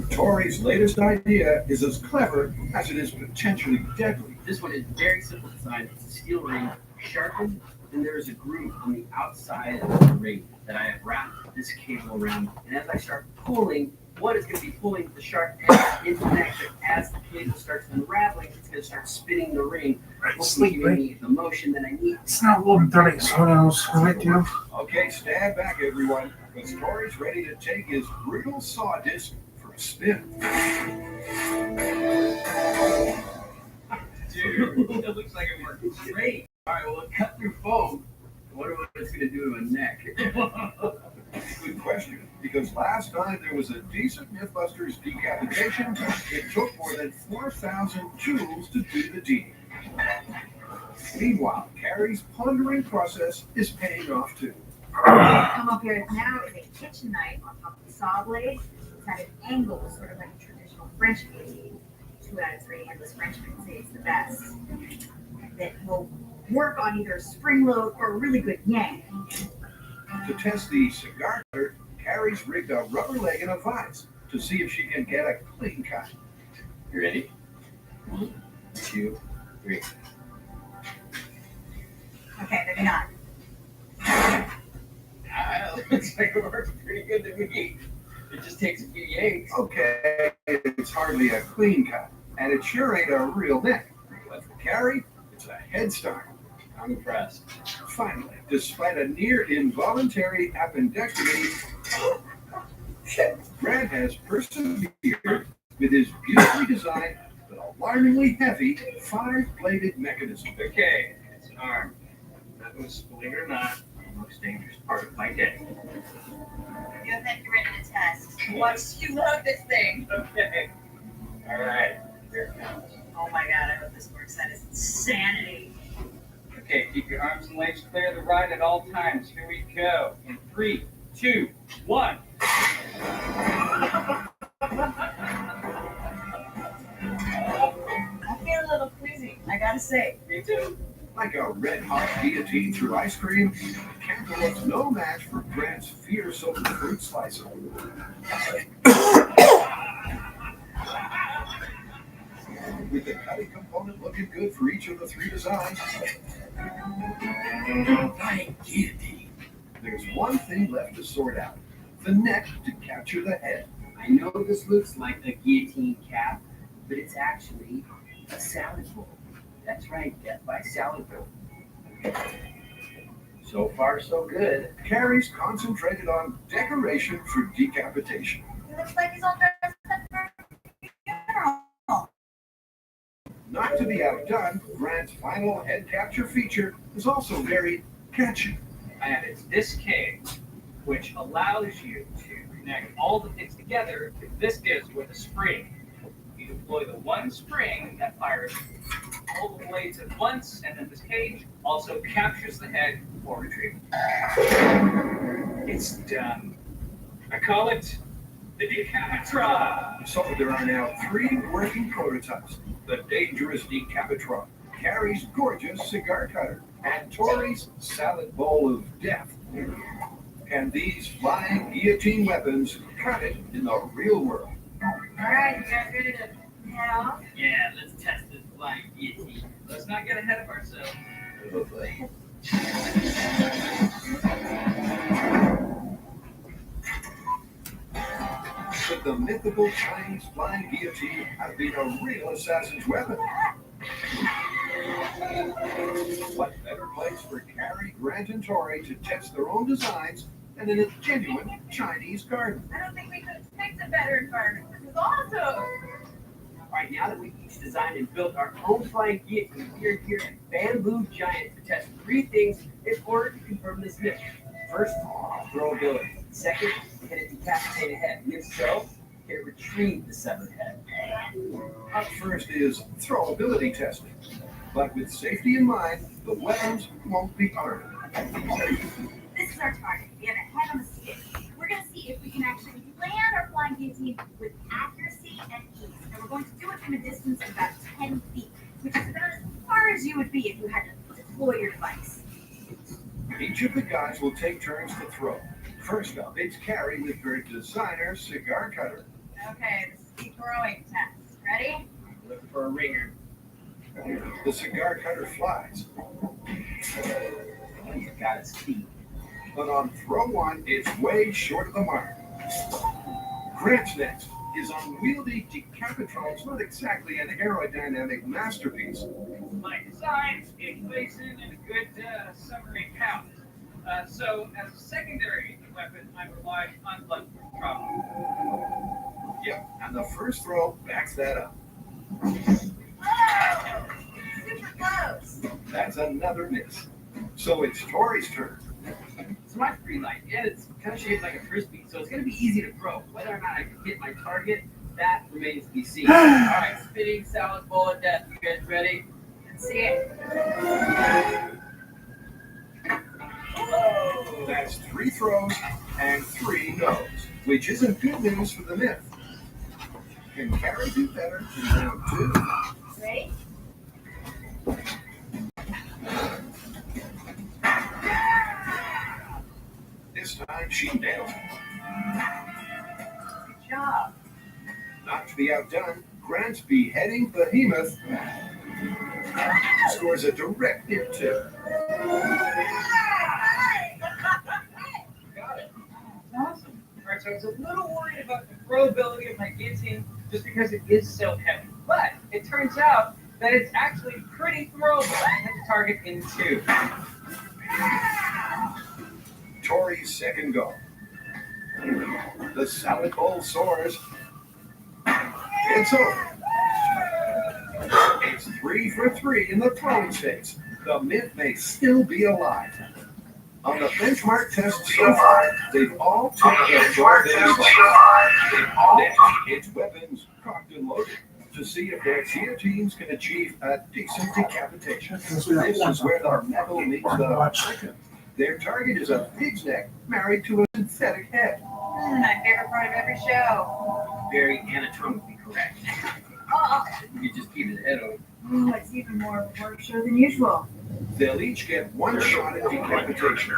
Tori's latest idea is as clever as it is potentially deadly. This one is very simple design. It's a steel ring sharpened, then there is a groove on the outside of the ring that I have wrapped this cable around. And as I start pulling, what is going to be pulling the sharp end into the neck, but as the cable starts unraveling, it's going to start spinning the ring, hopefully giving me the motion that I need. It's not 11:30, so who knows? I might do. Okay, stand back, everyone, because Tori's ready to take his brutal saw disc for a spin. Dude, that looks like it worked great. All right, well, it cut through foam. I wonder what it's going to do to a neck. Good question, because last time there was a decent Mythbusters decapitation, it took more than 4,000 joules to do the deed. Meanwhile, Carrie's pondering process is paying off too. Come up here now is a kitchen knife on top of the saw blade. It's at an angle, sort of like a traditional French guillotine. 2 out of 3 endless Frenchmen say it's the best. That will work on either a spring load or a really good yank. To test the cigar cutter, Carrie's rigged a rubber leg in a vise to see if she can get a clean cut. You ready? 1, 2, 3. Okay, maybe not. Looks like it works pretty good to me. It just takes a few yanks. Okay, it's hardly a clean cut, and it sure ain't a real neck. But for Carrie, it's a head start. I'm impressed. Finally, despite a near involuntary appendectomy, Grant has persevered with his beautifully designed but alarmingly heavy 5-bladed mechanism. Okay, it's an arm. That was, believe it or not, the most dangerous part of my day. You have been ready to test. Once you load this thing. Okay. All right, here it comes. Oh my god, I hope this works. That is insanity. Okay, keep your arms and legs clear of the ride at all times. Here we go. In 3, 2, 1. I feel a little queasy, I gotta say. Me too. Like a red-hot guillotine through ice cream, Cantaloupe's no match for Grant's fearsome fruit slicer. With the cutting component looking good for each of the 3 designs, Flying guillotine. there's one thing left to sort out: the neck to capture the head. I know this looks like a guillotine cap, but it's actually a salad bowl. That's right, Death by Salad Bowl. So far, so good. Carrie's concentrated on decoration for decapitation. He looks like he's all dressed up for a funeral. Not to be outdone, Grant's final head capture feature is also very catchy. And it's this cage, which allows you to connect all the things together with this disc with a spring. You deploy the one spring that fires all the blades at once, and then this cage also captures the head for retrieval. It's done. I call it the Decapitron. So there are now 3 working prototypes: the dangerous Decapitron, Carrie's gorgeous cigar cutter, and Tori's salad bowl of death. And these flying guillotine weapons cut it in the real world. Alright, you guys ready to head off? Yeah, let's test this flying guillotine. Let's not get ahead of ourselves. But the mythical Chinese flying guillotine has been a real assassin's weapon. What better place for Carrie, Grant, and Tori to test their own designs than in a genuine Chinese garden? I don't think we could have picked a better environment. This is awesome. All right, now that we've each designed and built our own flying guillotine, we are here at Bamboo Giant to test 3 things in order to confirm this myth. First, throwability. Second, can it decapitate a head? And if so, can it retrieve the severed head? Up first is throwability testing. But with safety in mind, the weapons won't be armed. This is our target. We have a head on the stick. We're going to see if we can actually land our flying guillotine with accuracy and ease. And we're going to do it from a distance of about 10 feet, which is about as far as you would be if you had to deploy your device. Each of the guys will take turns to throw. First up, it's Carrie with her designer cigar cutter. Okay, this is the throwing test. Ready? Looking for a ringer. The cigar cutter flies. Oh, you got it, speed. But on throw one, it's way short of the mark. Grant's next. His unwieldy decapitron is not exactly an aerodynamic masterpiece. My design, inflation, and a good summary count. So, as a secondary weapon, I rely on blunt trauma. Yep, and the first throw backs that up. Whoa! Super close. That's another miss. So it's Tori's turn. So my free light, yeah, it's kind of shaped like a frisbee, so it's going to be easy to throw. Whether or not I can hit my target, that remains to be seen. All right, spinning salad bowl of death. You guys ready? Let's see it. That's 3 throws and 3 no's, which isn't good news for the myth. Can Carrie do better in round 2? Ready? This time she nails it. Good job. Not to be outdone, Grant's beheading behemoth scores a direct hit 2. Got it. Awesome. All right, so I was a little worried about the throwability of my guillotine just because it is so heavy. But it turns out that it's actually pretty throwable. I hit the target in 2. Tori's second go. The salad bowl soars. It's over. It's 3 for 3 in the throwing stakes. The myth may still be alive. On the benchmark test so far, they've all taken a short Next, it's weapons cocked and loaded to see if their guillotines can achieve a decent decapitation. This is where the metal meets the chicken. Their target is a pig's neck married to a synthetic head. My favorite part of every show. Very anatomically correct. Oh, You could just keep his head over. ooh, it's even more of a horror show than usual. They'll each get 1 shot at decapitation.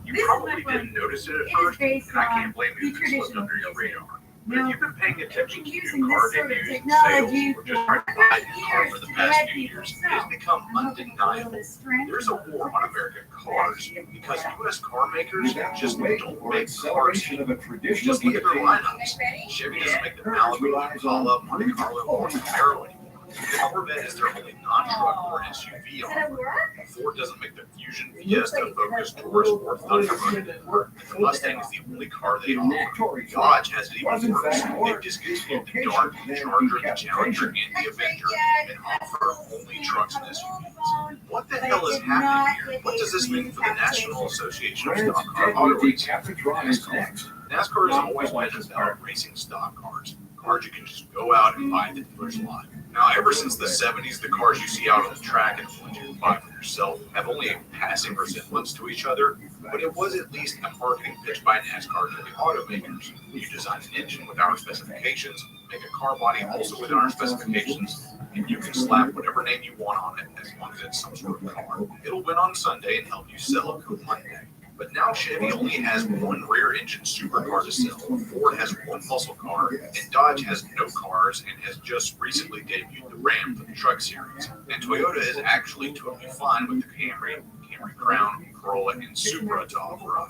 You This is probably my didn't notice it at It is first, based and I on can't blame you the if it slipped traditional under your pieces. radar. But if Now, you've been paying attention to using new this car sort of debuts, technology sales, or just for trying to buy new cars years for the to past head few people years, south. it's become I'm hoping for a little undeniable. bit of strength. There's a war on American cars because U.S. car makers Without just the weight don't or make cars. acceleration of a traditional Just look at their guillotine, lineups. Ready? Chevy doesn't make the Hers Malibu, relies on Impala, Monte Carlo, or Camaro anymore. The Corvette is their only non-truck or SUV Is it offering. a work? Ford doesn't make the Fusion, Fiesta, Focus, Taurus, or Thunderbird anymore. The Mustang is the only car they offer. Tori's Dodge has it was even in worse. fact They more discontinued the dislocation Dart, the than Charger, the Challenger, decapitation. and the Avenger, and offer only trucks and SUVs. What the hell is happening here? What does this mean for the National Association of Grant's Stock Car Auto deadly Racing? decapitron is next. NASCAR has always been about racing stock cars. Cars you can just go out and buy at the dealer's lot. Now, ever since the 70s, the cars you see out on the track and the ones you can buy for yourself have only a passing resemblance to each other, but it was at least a marketing pitch by NASCAR to the automakers. You design an engine with our specifications, make a car body also with our specifications, and you can slap whatever name you want on it as long as it's some sort of car. It'll win on Sunday and help you sell it come Monday. But now Chevy only has one rear-engine supercar to sell, Ford has one muscle car, and Dodge has no cars and has just recently debuted the Ram for the truck series. And Toyota is actually totally fine with the Camry, Camry Crown, Corolla, and Supra to offer up.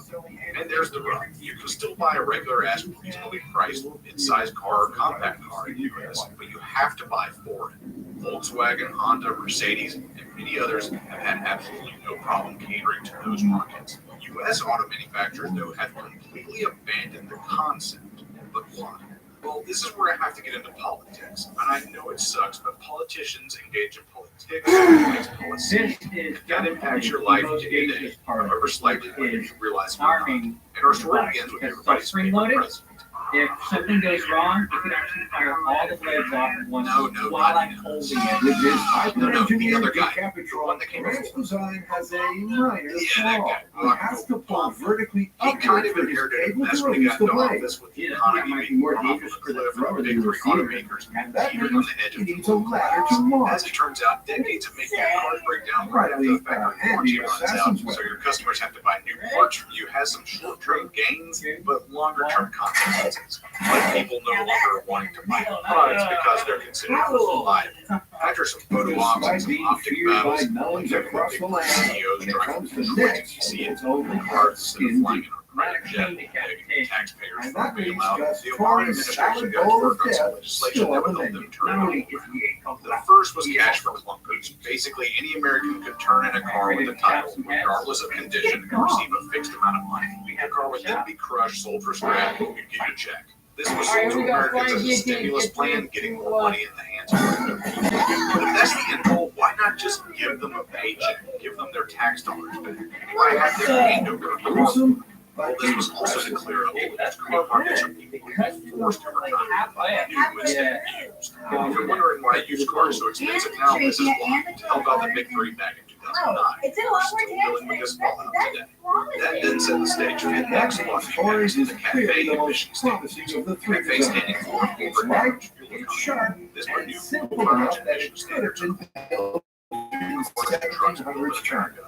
And there's the rub. You can still buy a regular-ass, reasonably priced mid-sized car or compact car in the US, but you have to buy Ford. Volkswagen, Honda, Mercedes, and many others have had absolutely no problem catering to those markets. U.S. auto manufacturers, though, have completely abandoned the concept. But why? Well, this is where I have to get into politics. And I know it sucks, but politicians engage in politics and makes policy. This is That impacts your life day to day, however slightly whether you realize it or not. arming. And our story begins with everybody's favorite president. If something goes wrong, you can actually fire all the blades off at once No, while not I'm him. holding it. With his No, the hyper-engineered other guy. The decapitron, one that came Grant's before. design has a minor Yeah, that flaw. guy. He has to pull vertically He kind upward of for his inherited a cable mess to when he release got the into blade. office with the Yeah, economy that might be being more run off dangerous of a for the cliff thrower and than big the three receiver. automakers And that teetering on means the edge he of needs a ladder to launch. As it turns out, decades of making cars break down right after the factory warranty runs out, Assassin's so your customers have to buy new parts from you has some short-term gains, but longer-term consequences. prices. But people no longer wanting to buy products because they're considered unreliable. After some photo ops and some optic battles, nuns across the land. CEOs When it driving comes to Detroit nets, DC it's and only cars instead of skin flying deep. in a private jet, begging taxpayers And for that a means bailout. just The Obama Tory's administration salad got to bowl work of on some death legislation still that on would the help menu. them turn Not it only over. is he a The first was cash for clunkers. Basically, any American could turn in a car with a title, regardless of condition, and receive a fixed amount of money. The car would then be crushed, sold for scrap, and you'd get a check. This was sold to Americans as a stimulus plan, getting more money in the hands of regular people. But if that's the end goal, why not just give them a paycheck? Give them their tax dollars back? Why have them hand over a car? Gruesome, Well, but this was also to clear up the car markets from people who were forced over time to buy new instead of used. If you're wondering why used cars are so expensive now, this is why. Held out the big three back in 2009. It did a lot more Still dealing with this fallout today. That then set the stage for the that next means one. Tory's is The clearly cafe the most emissions promising standards. of the three Cafe designs. standing for It's corporate light, average fuel it's sharp, economy. This and put new it's simple fuel enough mileage that emission it could have standards been on built in trucks built in 1700s China. America.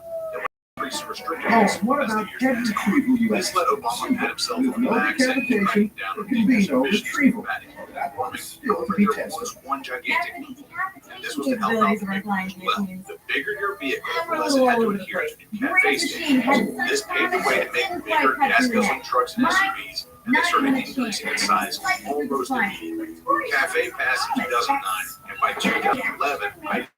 Increase restricted Oh, use what as the about years head passed. retrieval, you This ask? let Obama pat himself With on the no back, saying he's decapitation, writing down there can be ridiculous no emissions retrieval. combating That warming. one's still to be There tested. was one gigantic After one. the And this decapitation was to help out capabilities the of our big flying people. machines, The bigger your vehicle, we're the a less little it had all to over the adhere place. to new Your cafe machine standards. had This some paved the way to make extended bigger flight path through the gas-guzzling neck. trucks and Mine, SUVs, and they not started even a increasing in chance. size Like almost flying. immediately. Cafe passed in 2009, and by 2011, I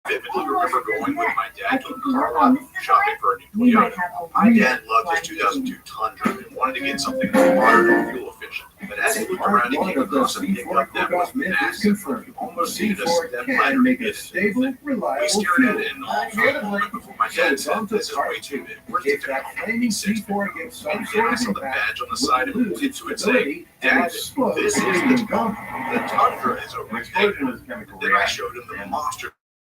vividly remember going with my dad to a car lot shopping for a new We might Toyota. have a My real dad loved his flying 2002 Tundra and wanted to get something more modern and fuel efficient. But as he looked around, he One came of the across a pickup that was C4 myth is massive. confirmed. You almost needed a C4 step can ladder to make get a it. stable, We reliable stared at fuel. it in awe for a moment before my dad said, "This is way too big. Where's the If that technology? flaming Six C4 gets some And sort I of saw the impact, badge on the side it of will it lose to its it saying, stability and Dad, explode. this is the Tundra is over there. is chemical Then I showed him the monster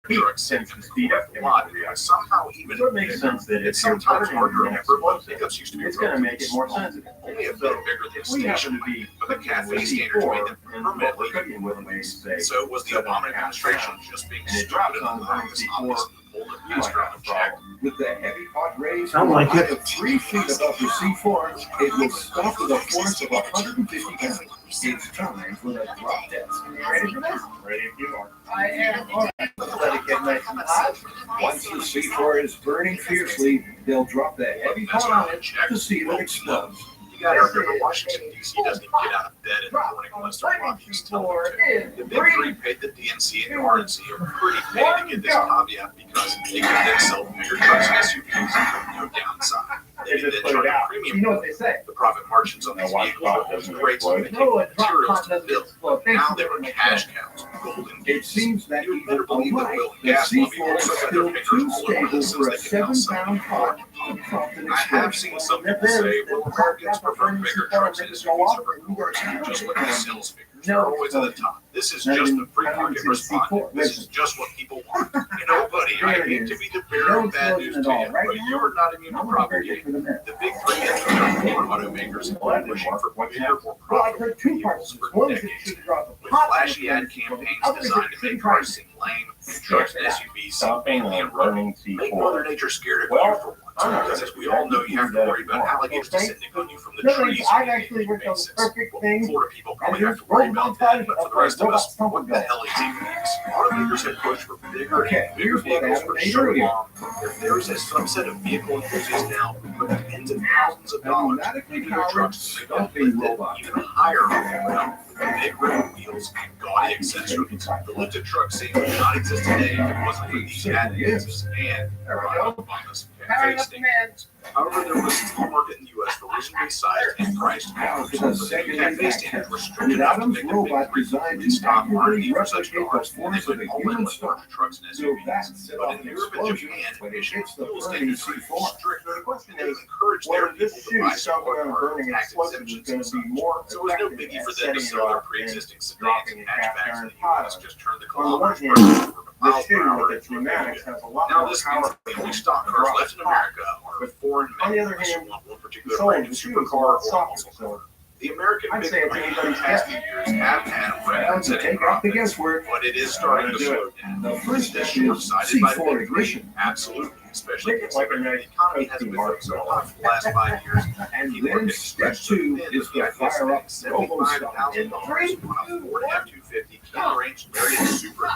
truck sitting in the lot. And somehow even So it makes sense that it's if you're sometimes burning hard to an remember, but explosive, pickups used to be it's going to relatively make it more small. sensitive. Only a bit bigger than a We happen station to be wagon, but the cafe cooking standards made C4, them and what permanently we're cooking with when we say So was the Obama administration just being and it stupid drops and on the allowing this C4, obvious loophole to you pass might around have the a check? problem. With the heavy pod raised I like it. to 3 feet above the C4, it will stop with a force of 150 pounds. It's time for the drop test. Ready for this? Ready if you are. I am. All right. Let it get nice and hot. Once the C4 is burning fiercely, they'll drop the heavy That's pod on right, it check. to see if it explodes. You gotta remember, Washington, D.C. doesn't even get out of bed in the morning unless the Rockies tell them to. The Big Three paid the DNC and the RNC a pretty penny to get this caveat because they could then sell bigger trucks and SUVs, no downside. They could then charge a premium. You know what they say? The profit margins on these vehicles were always great, so they take materials to build. Now they were cash cows, golden It gates. seems that You would even better believe that alive, oil and the gas lobby C4 is also got still their too fingers all over stable this for a since they can now sell 7-pound pod more. to prompt an I have explosion. seen some people say, well, Republicans prefer bigger trucks and SUVs over cars. Just look at the sales figures. They're always at the top. This is just the free market response. This is just what people want. You know, buddy, I hate to be the bearer of bad news to you, but you're not immune to propagating. The big three Ford automakers have been pushing for bigger, more Well, I've heard profitable two parts vehicles of this. for One is that you decades. should drop a With pot flashy ad campaigns Others designed that to make shouldn't cars seem lame, trucks and SUVs seem Stopping only and and running. burning Make C4. Mother Nature scared of Well, you for once, because as we all know, you have to worry about alligators descending on you from the No, trees. I've on a actually daily worked on the basis. perfect Well, thing. Florida people probably And have to worry there's about robot that, but for the bodies rest of of us, robot what the hell is even next? Automakers have pushed for bigger Okay, and bigger here's what vehicles Adam for made so earlier. long that there is a subset of vehicle enthusiasts now who put tens of thousands of dollars into their trucks to make them stomping lifted robot. even higher off the ground with big rim wheels and gaudy accessories. The lifted truck scene would not exist today if it wasn't for these ad agencies and right up on this cafe stand. However, there was still a market in the U.S. for reasonably sized and priced cars, Now, but the the second cafe impact standards were test. strict With enough to Adam's make the big robot three designed police to stop R&D accurately for such replicate the cars, and they force of could a only human with storm. larger trucks and So that SUVs. set But off in an Europe and explosion Japan, when it emission hits the fuel burning standards are C4. strict. The question They is, encourage their whether this people to buy shoe somewhere smaller burning tax explosives is exemptions going and to be such. more So it was no effective biggie at for them to setting it sell their off pre-existing than sedans dropping and a cast hatchbacks in iron the pot U.S. on it. Just turn the On the one kilometers hand, per hour the miles per shoe hour with its into a big pneumatics vehicle. has a lot Now more this power means the only stock cars left in America are foreign On the made other unless you hand, want one the particular sole brand of of the shoe is a supercar lot or softer, muscle so car. The American I'd big say it's three in the anybody's past guess. few years have had Well, record to setting take off the profits, guesswork, but it is starting to slow down. the first Is step is short-sighted by the C4 big three? ignition. Absolutely, especially Make it like a considering the nice economy has tasty been doing so marshmallow. hot for the last 5 years. And People are then getting step stretched so 2 thin is that the to idea of fire up spending Robo Stop. $75,000 on a Ford F-250 can-range Marriott Super Duty.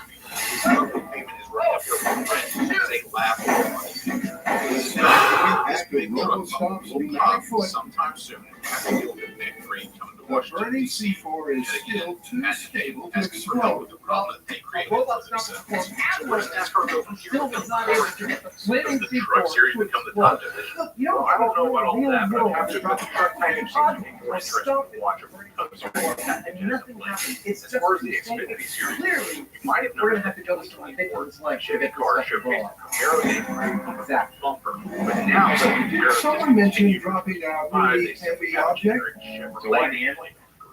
Monthly payment is running up to rent. It's a laughable money. This big truck stops will be come foot. sometime soon after the big three coming to The Washington, burning D.C. C4 is still too stable to Asking for help explode. with the problem that they created robot for stopped themselves. perform So where does NASCAR go from here? Still was not able to get the Does flaming the truck C4 series to become the explode. top division? Look, you Well, don't I don't know about all real that, but world I have to admit the truck package seems to be more interesting to watch over the Cubs and nothing happened. It's As just far as the Xfinity series, clearly you might have we're noticed gonna have to go to some ridiculous lengths to Chevy get this car stuff to roll. showcased Camaro Exactly. bumper, but now Someone mentioned dropping out really heavy object. So why the end?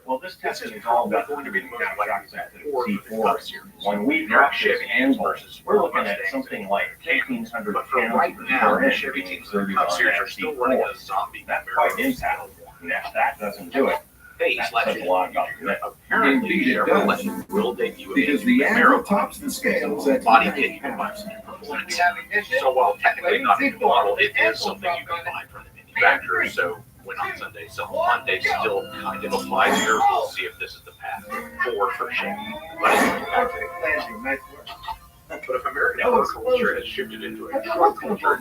Well, this testing is all about going to be the most shock-sensitive C4. When we drop this anvil, we're looking at something like 1,500 But for pounds right per now, square the inch Chevy being teams in the inserted Cup on Series that are still running C4. a zombie That's Camaro. quite impactful. And if that doesn't do it, Face that last says a lot about the method. Apparently, Indeed it Chevrolet will debut Because a the anvil Camaro tops the scales at body 90 kit pounds. device. So while technically not a new model, it is something you can buy from the manufacturer. So when on Sunday, some Monday still kind of applies here. We'll see if this is the path forward for Chevy. But it's manufacturing. But if American auto culture has shifted into a truck culture,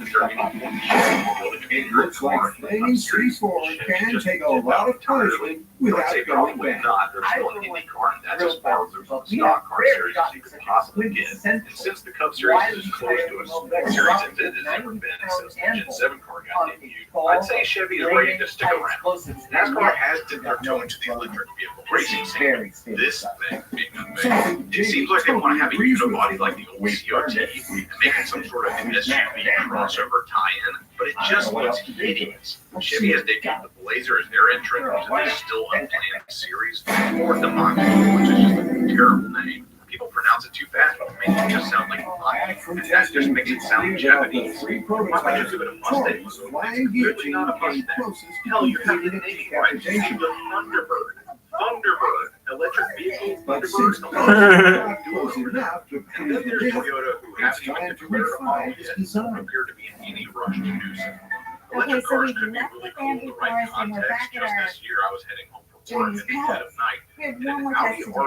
It looks like flaming C4 can take a lot of punishment without say going probably bad. not. There's still an Indy car, and that's as far as there's a stock car series as you could possibly get. And since the Cup Series is as close to a series as it has ever been since the Gen 7 car got debuted, I'd say Chevy is ready to stick around. NASCAR has dipped their toe into the electric vehicle racing scene. This thing being unmade. It seems like they want to have a unibody like the old CRT and make it some sort of SUV crossover tie-in, but it just looks hideous. Chevy has debuted the Blazer as their entrant into this still unplanned series, or the Monte, which is just a terrible name. People pronounce it too fast, but it makes it just sound like Monte, and that just makes it sound Japanese. Why don't you give it a Mustang? It's clearly not a Mustang. Hell, you're having an Navy right? You see the Thunderbird. Thunderbird, electric vehicle, But Thunderbird. since not close enough to And then prove there's the myth, Toyota, who it's hasn't even time to declared a model refine its yet, design. appear to be in any rush to do so. Okay, Electric so cars we've could be left really the cool in bamboo the right forest and we're context. back at Just our this year, I was heading home from work Chinese at dead palace. of night, We have and one an more Audi test to do. RS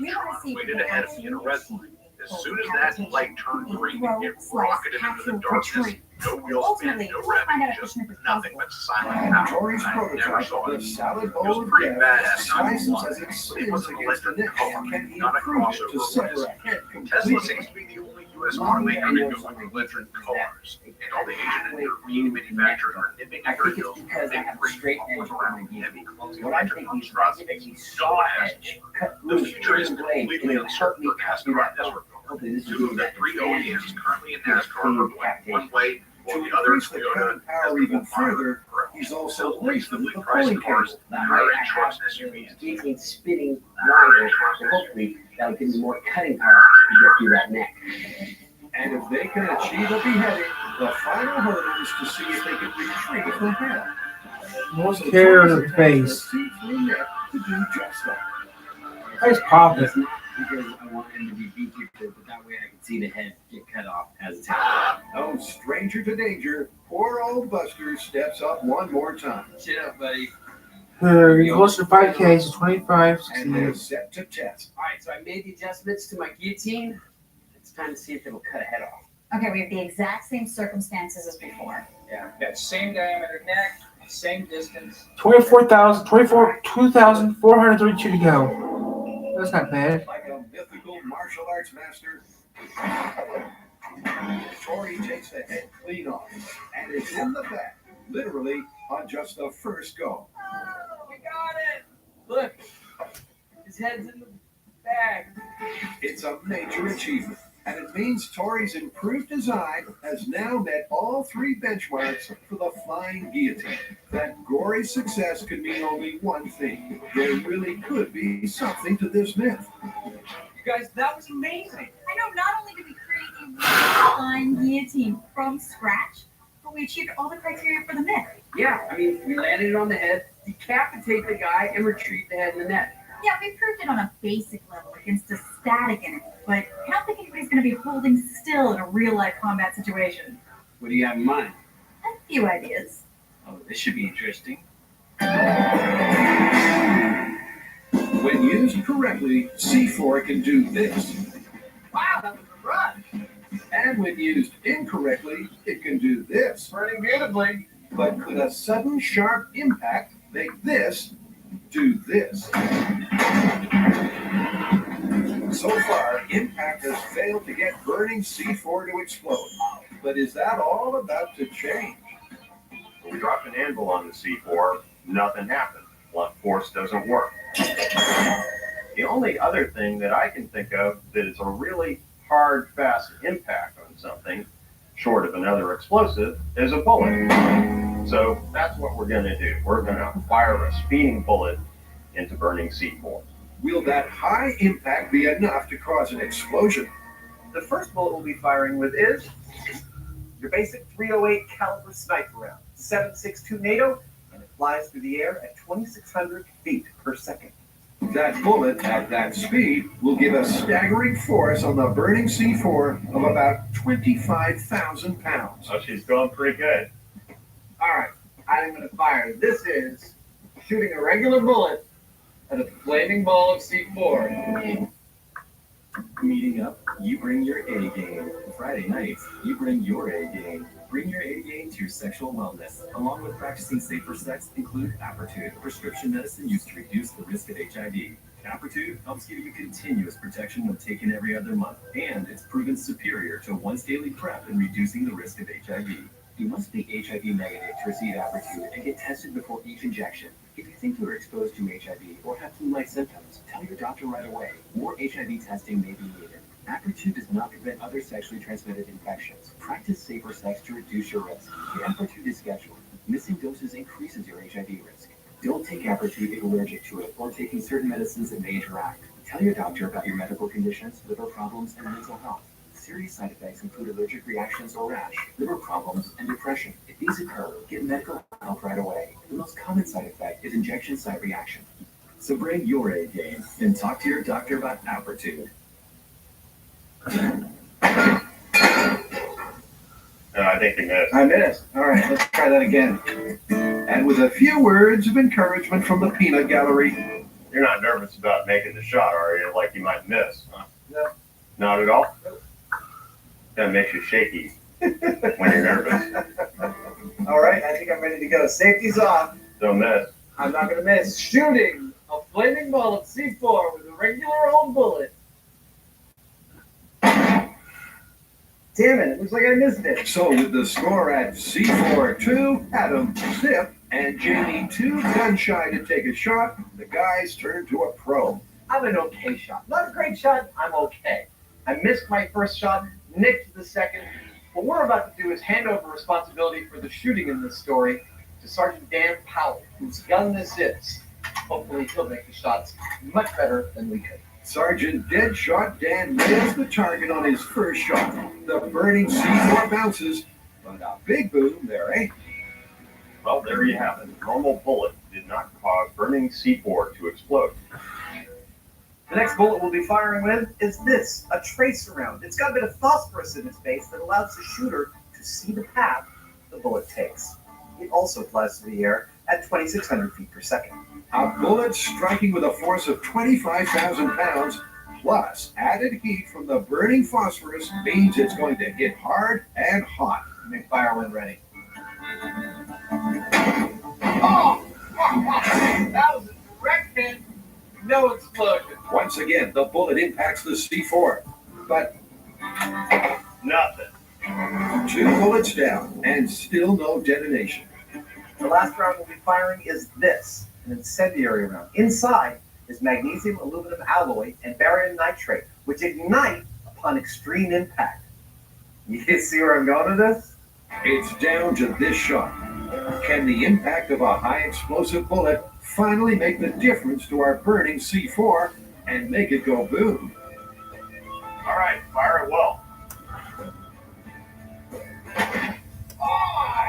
We want to e-tron see if we waited can ahead of me in a red light. As soon as that light turned green, it rocketed into the darkness. No wheel spin, Ultimately, no we'll find out revving, if just Fishman is nothing possible. but silent power. Tori's I never prototype, saw the it. solid It bowl was of pretty death, badass, slices not as it but it spins was an against the electric neck car, and can not a improve it to crossover sever race. a head Tesla completely. seems to be the only U.S. automaker to go with electric cars, and all the Asian and European manufacturers are nipping I at their think it's heels because I big have a green straight force edge on around the heavy, clumsy What I electric think is monstrosities. a No saw one has edge, cut The loose, future is turn blade, completely and it helped uncertain me for cut through NASCAR that in this bump. regard. Hopefully this is Two of the that three OEMs currently in NASCAR are going one way, while To the other, increase the Toyota, cutting has power the even more modern further, approach. he's also Still lengthened reasonably the priced pulling cars, cable. the higher-end trucks and SUVs. Making spinning wider, so hopefully that'll give me more cutting power to get through that neck. And if they can achieve a beheading, the final hurdle is to see if they can retrieve the head. Most care in the face. See-through net to do just that. Nice pop it. It's not because I want him to be featured, but that way I can see the head get cut off as it's happening. No stranger to danger, poor old Buster steps up one more time. Shut up, buddy. You close to 5K, so 25. And they're set to test. All right, so I made the adjustments to my guillotine. It's time to see if it'll cut a head off. Okay, we have the exact same circumstances as before. Yeah, got same diameter neck, same distance. 2,432 to go. That's not bad. Like a mythical martial arts master, Tori takes the head clean off and is in the back, literally on just the first go. We got it! Look, his head's in the bag. It's a major achievement, and it means Tori's improved design has now met all three benchmarks for the flying guillotine. That gory success could mean only one thing. There really could be something to this myth. You guys, that was amazing. I know, not only did we create a really fine guillotine from scratch, But we achieved all the criteria for the myth. Yeah, I mean, we landed it on the head, decapitate the guy, and retrieve the head in the net. Yeah, we proved it on a basic level against a static enemy, but I don't think anybody's going to be holding still in a real-life combat situation. What do you have in mind? A few ideas. Oh, this should be interesting. When used correctly, C4 can do this. Wow, that was a rush. And when used incorrectly, it can do this. Burning beautifully. But could a sudden sharp impact make this do this? So far, impact has failed to get burning C4 to explode. But is that all about to change? When we dropped an anvil on the C4, nothing happened. Blunt force doesn't work. The only other thing that I can think of that is a really hard, fast impact on something, short of another explosive, is a bullet. So that's what we're going to do. We're going to fire a speeding bullet into burning C4. Will that high impact be enough to cause an explosion? The first bullet we'll be firing with is your basic .308 caliber sniper round, 7.62 NATO, and it flies through the air at 2,600 feet per second. That bullet at that speed will give a staggering force on the burning C4 of about 25,000 pounds. Oh, she's going pretty good. All right, I'm going to fire. This is shooting a regular bullet at a flaming ball of C4. Meeting up, you bring your A game. Friday nights, you bring your A game. Bring your A game to your sexual wellness. Along with practicing safer sex, include Apertude, a prescription medicine used to reduce the risk of HIV. Apertude helps give you continuous protection when taken every other month, and it's proven superior to once daily PrEP in reducing the risk of HIV. You must be HIV negative to receive Apertude and get tested before each injection. If you think you are exposed to HIV or have flu-like symptoms, tell your doctor right away. More HIV testing may be needed. Apertude does not prevent other sexually transmitted infections. Practice safer sex to reduce your risk. The Apertude is scheduled. Missing doses increases your HIV risk. Don't take Apertude if allergic to it or taking certain medicines that may interact. Tell your doctor about your medical conditions, liver problems, and mental health. Serious side effects include allergic reactions or rash, liver problems, and depression. If these occur, get medical help right away. The most common side effect is injection site reaction. So bring your A game and talk to your doctor about Apertude. I think you missed. I missed. All right, let's try that again. And with a few words of encouragement from the peanut gallery. You're not nervous about making the shot, are you? Like you might miss, huh? No. Not at all? That makes you shaky when you're nervous. All right, I think I'm ready to go. Safety's off. Don't miss. I'm not going to miss. Shooting a flaming ball of C4 with a regular old bullet. Damn it looks like I missed it. So with the score at C4 2, Adam zip, and Jamie too gun shy to take a shot, the guys turn to a pro. I'm an okay shot. Not a great shot, I'm okay. I missed my first shot, nicked the second. What we're about to do is hand over responsibility for the shooting in this story to Sergeant Dan Powell, whose gun this is. Hopefully he'll make the shots much better than we could. Sergeant Deadshot Dan nails the target on his first shot. The burning C4 bounces, but a big boom there ain't. Well, there you have it. A normal bullet did not cause burning C4 to explode. The next bullet we'll be firing with is this, a tracer round. It's got a bit of phosphorus in its base that allows the shooter to see the path the bullet takes. It also flies through the air at 2,600 feet per second. A bullet striking with a force of 25,000 pounds, plus added heat from the burning phosphorus means it's going to hit hard and hot. Make fire when ready. Oh! That was a direct hit, no explosion. Once again, the bullet impacts the C4, but nothing. 2 bullets down, and still no detonation. The last round we'll be firing is this, an incendiary round. Inside is magnesium aluminum alloy and barium nitrate, which ignite upon extreme impact. You see where I'm going with this? It's down to this shot. Can the impact of a high explosive bullet finally make the difference to our burning C4 and make it go boom? All right, fire it well. Oh,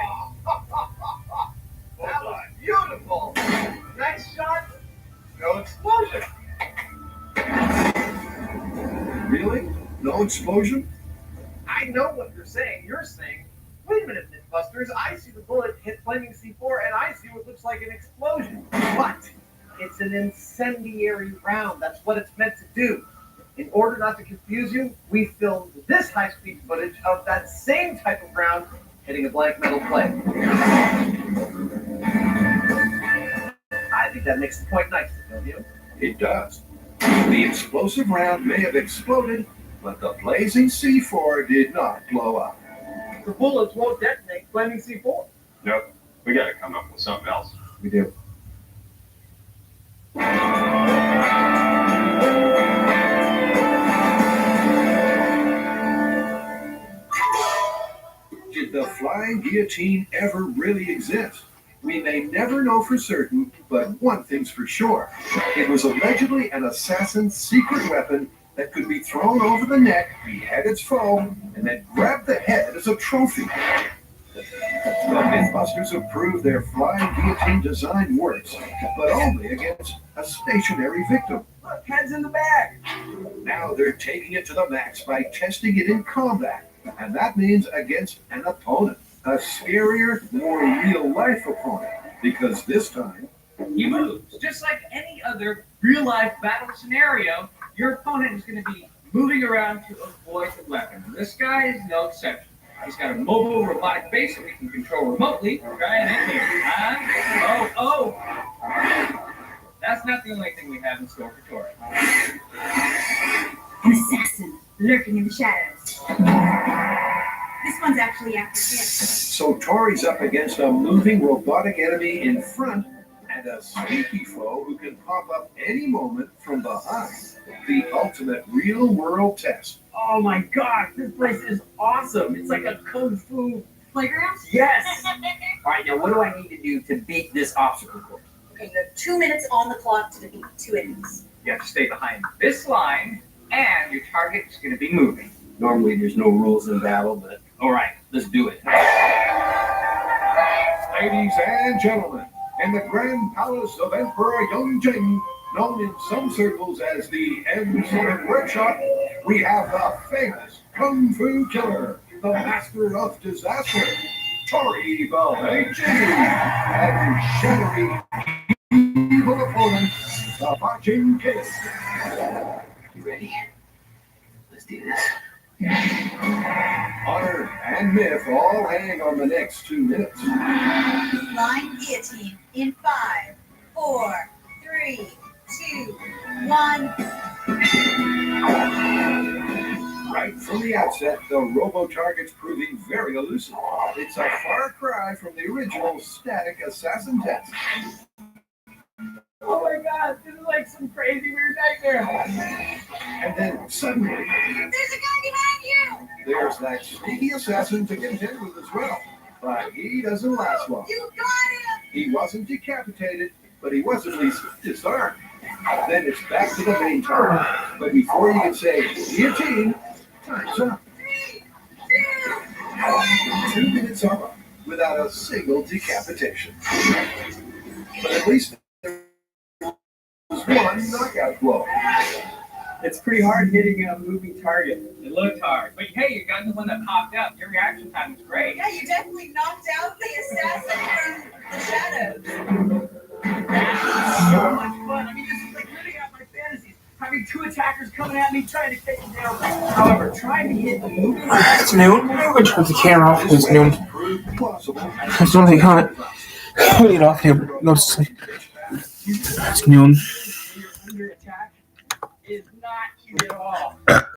No explosion? I know what you're saying. You're saying, wait a minute, Mythbusters. I see the bullet hit flaming C4, and I see what looks like an explosion. But it's an incendiary round. That's what it's meant to do. In order not to confuse you, we filmed this high-speed footage of that same type of round hitting a blank metal plate. I think that makes the point nicely, don't you? It does. The explosive round may have exploded, but the blazing C4 did not blow up. The bullets won't detonate flaming C4. Nope. We gotta come up with something else. We do. Did the flying guillotine ever really exist? We may never know for certain, but one thing's for sure. It was allegedly an assassin's secret weapon that could be thrown over the neck, behead its foe, and then grab the head as a trophy. The Mythbusters have proved their flying guillotine design works, but only against a stationary victim. Look, head's in the bag. Now they're taking it to the max by testing it in combat, and that means against an opponent. A scarier, more real-life opponent, because this time He moves. Just like any other real-life battle scenario, your opponent is going to be moving around to avoid the weapon. This guy is no exception. He's got a mobile robotic base that we can control remotely. Try it in here. Huh? Oh. That's not the only thing we have in store for Tori. An assassin lurking in the shadows. This one's actually after him. So Tori's up against a moving robotic enemy in front and a sneaky foe who can pop up any moment from behind. The ultimate real-world test. Oh my gosh, this place is awesome. It's like a kung fu Playground? Yes. All right, now what do I need to do to beat this obstacle course? Okay, you have 2 minutes on the clock to defeat 2 enemies. You have to stay behind this line, and your target is going to be moving. Normally there's no rules in battle, but all right, let's do it. Ladies and gentlemen, in the Grand Palace of Emperor Yongjing, known in some circles as the M7 Workshop, we have the famous Kung Fu Killer, the Master of Disaster, Tori Ballet and shattering evil opponent, the Marching Kid. You ready? Let's do this. Honor and myth all hang on the next 2 minutes. Flying guillotine in 5, 4, 3, 2, 1. Right from the outset, the robo-target's proving very elusive. It's a far cry from the original static assassin test. Oh my god, this is like some crazy weird nightmare. And then suddenly, There's a guy behind you! there's that sneaky assassin to contend with as well. But he doesn't last long. You got him! He wasn't decapitated, but he was at least disarmed. Then it's back to the main target. But before you can say guillotine, time's up. 3, 2. 2 minutes are up without a single decapitation. But at least there was one knockout blow. It's pretty hard hitting a moving target. It looked hard, but hey, you got the one that popped up. Your reaction time was great. Yeah, you definitely knocked out the assassin from the shadows. So much fun. I mean, this is like living out my fantasies. Having 2 attackers coming at me trying to take me down. However, trying to hit the moving It's noon. I'm going to turn the camera off. It's noon. That's the only thing on it. I'm going to get off here. Go to sleep. It's noon. under attack is not cute at all.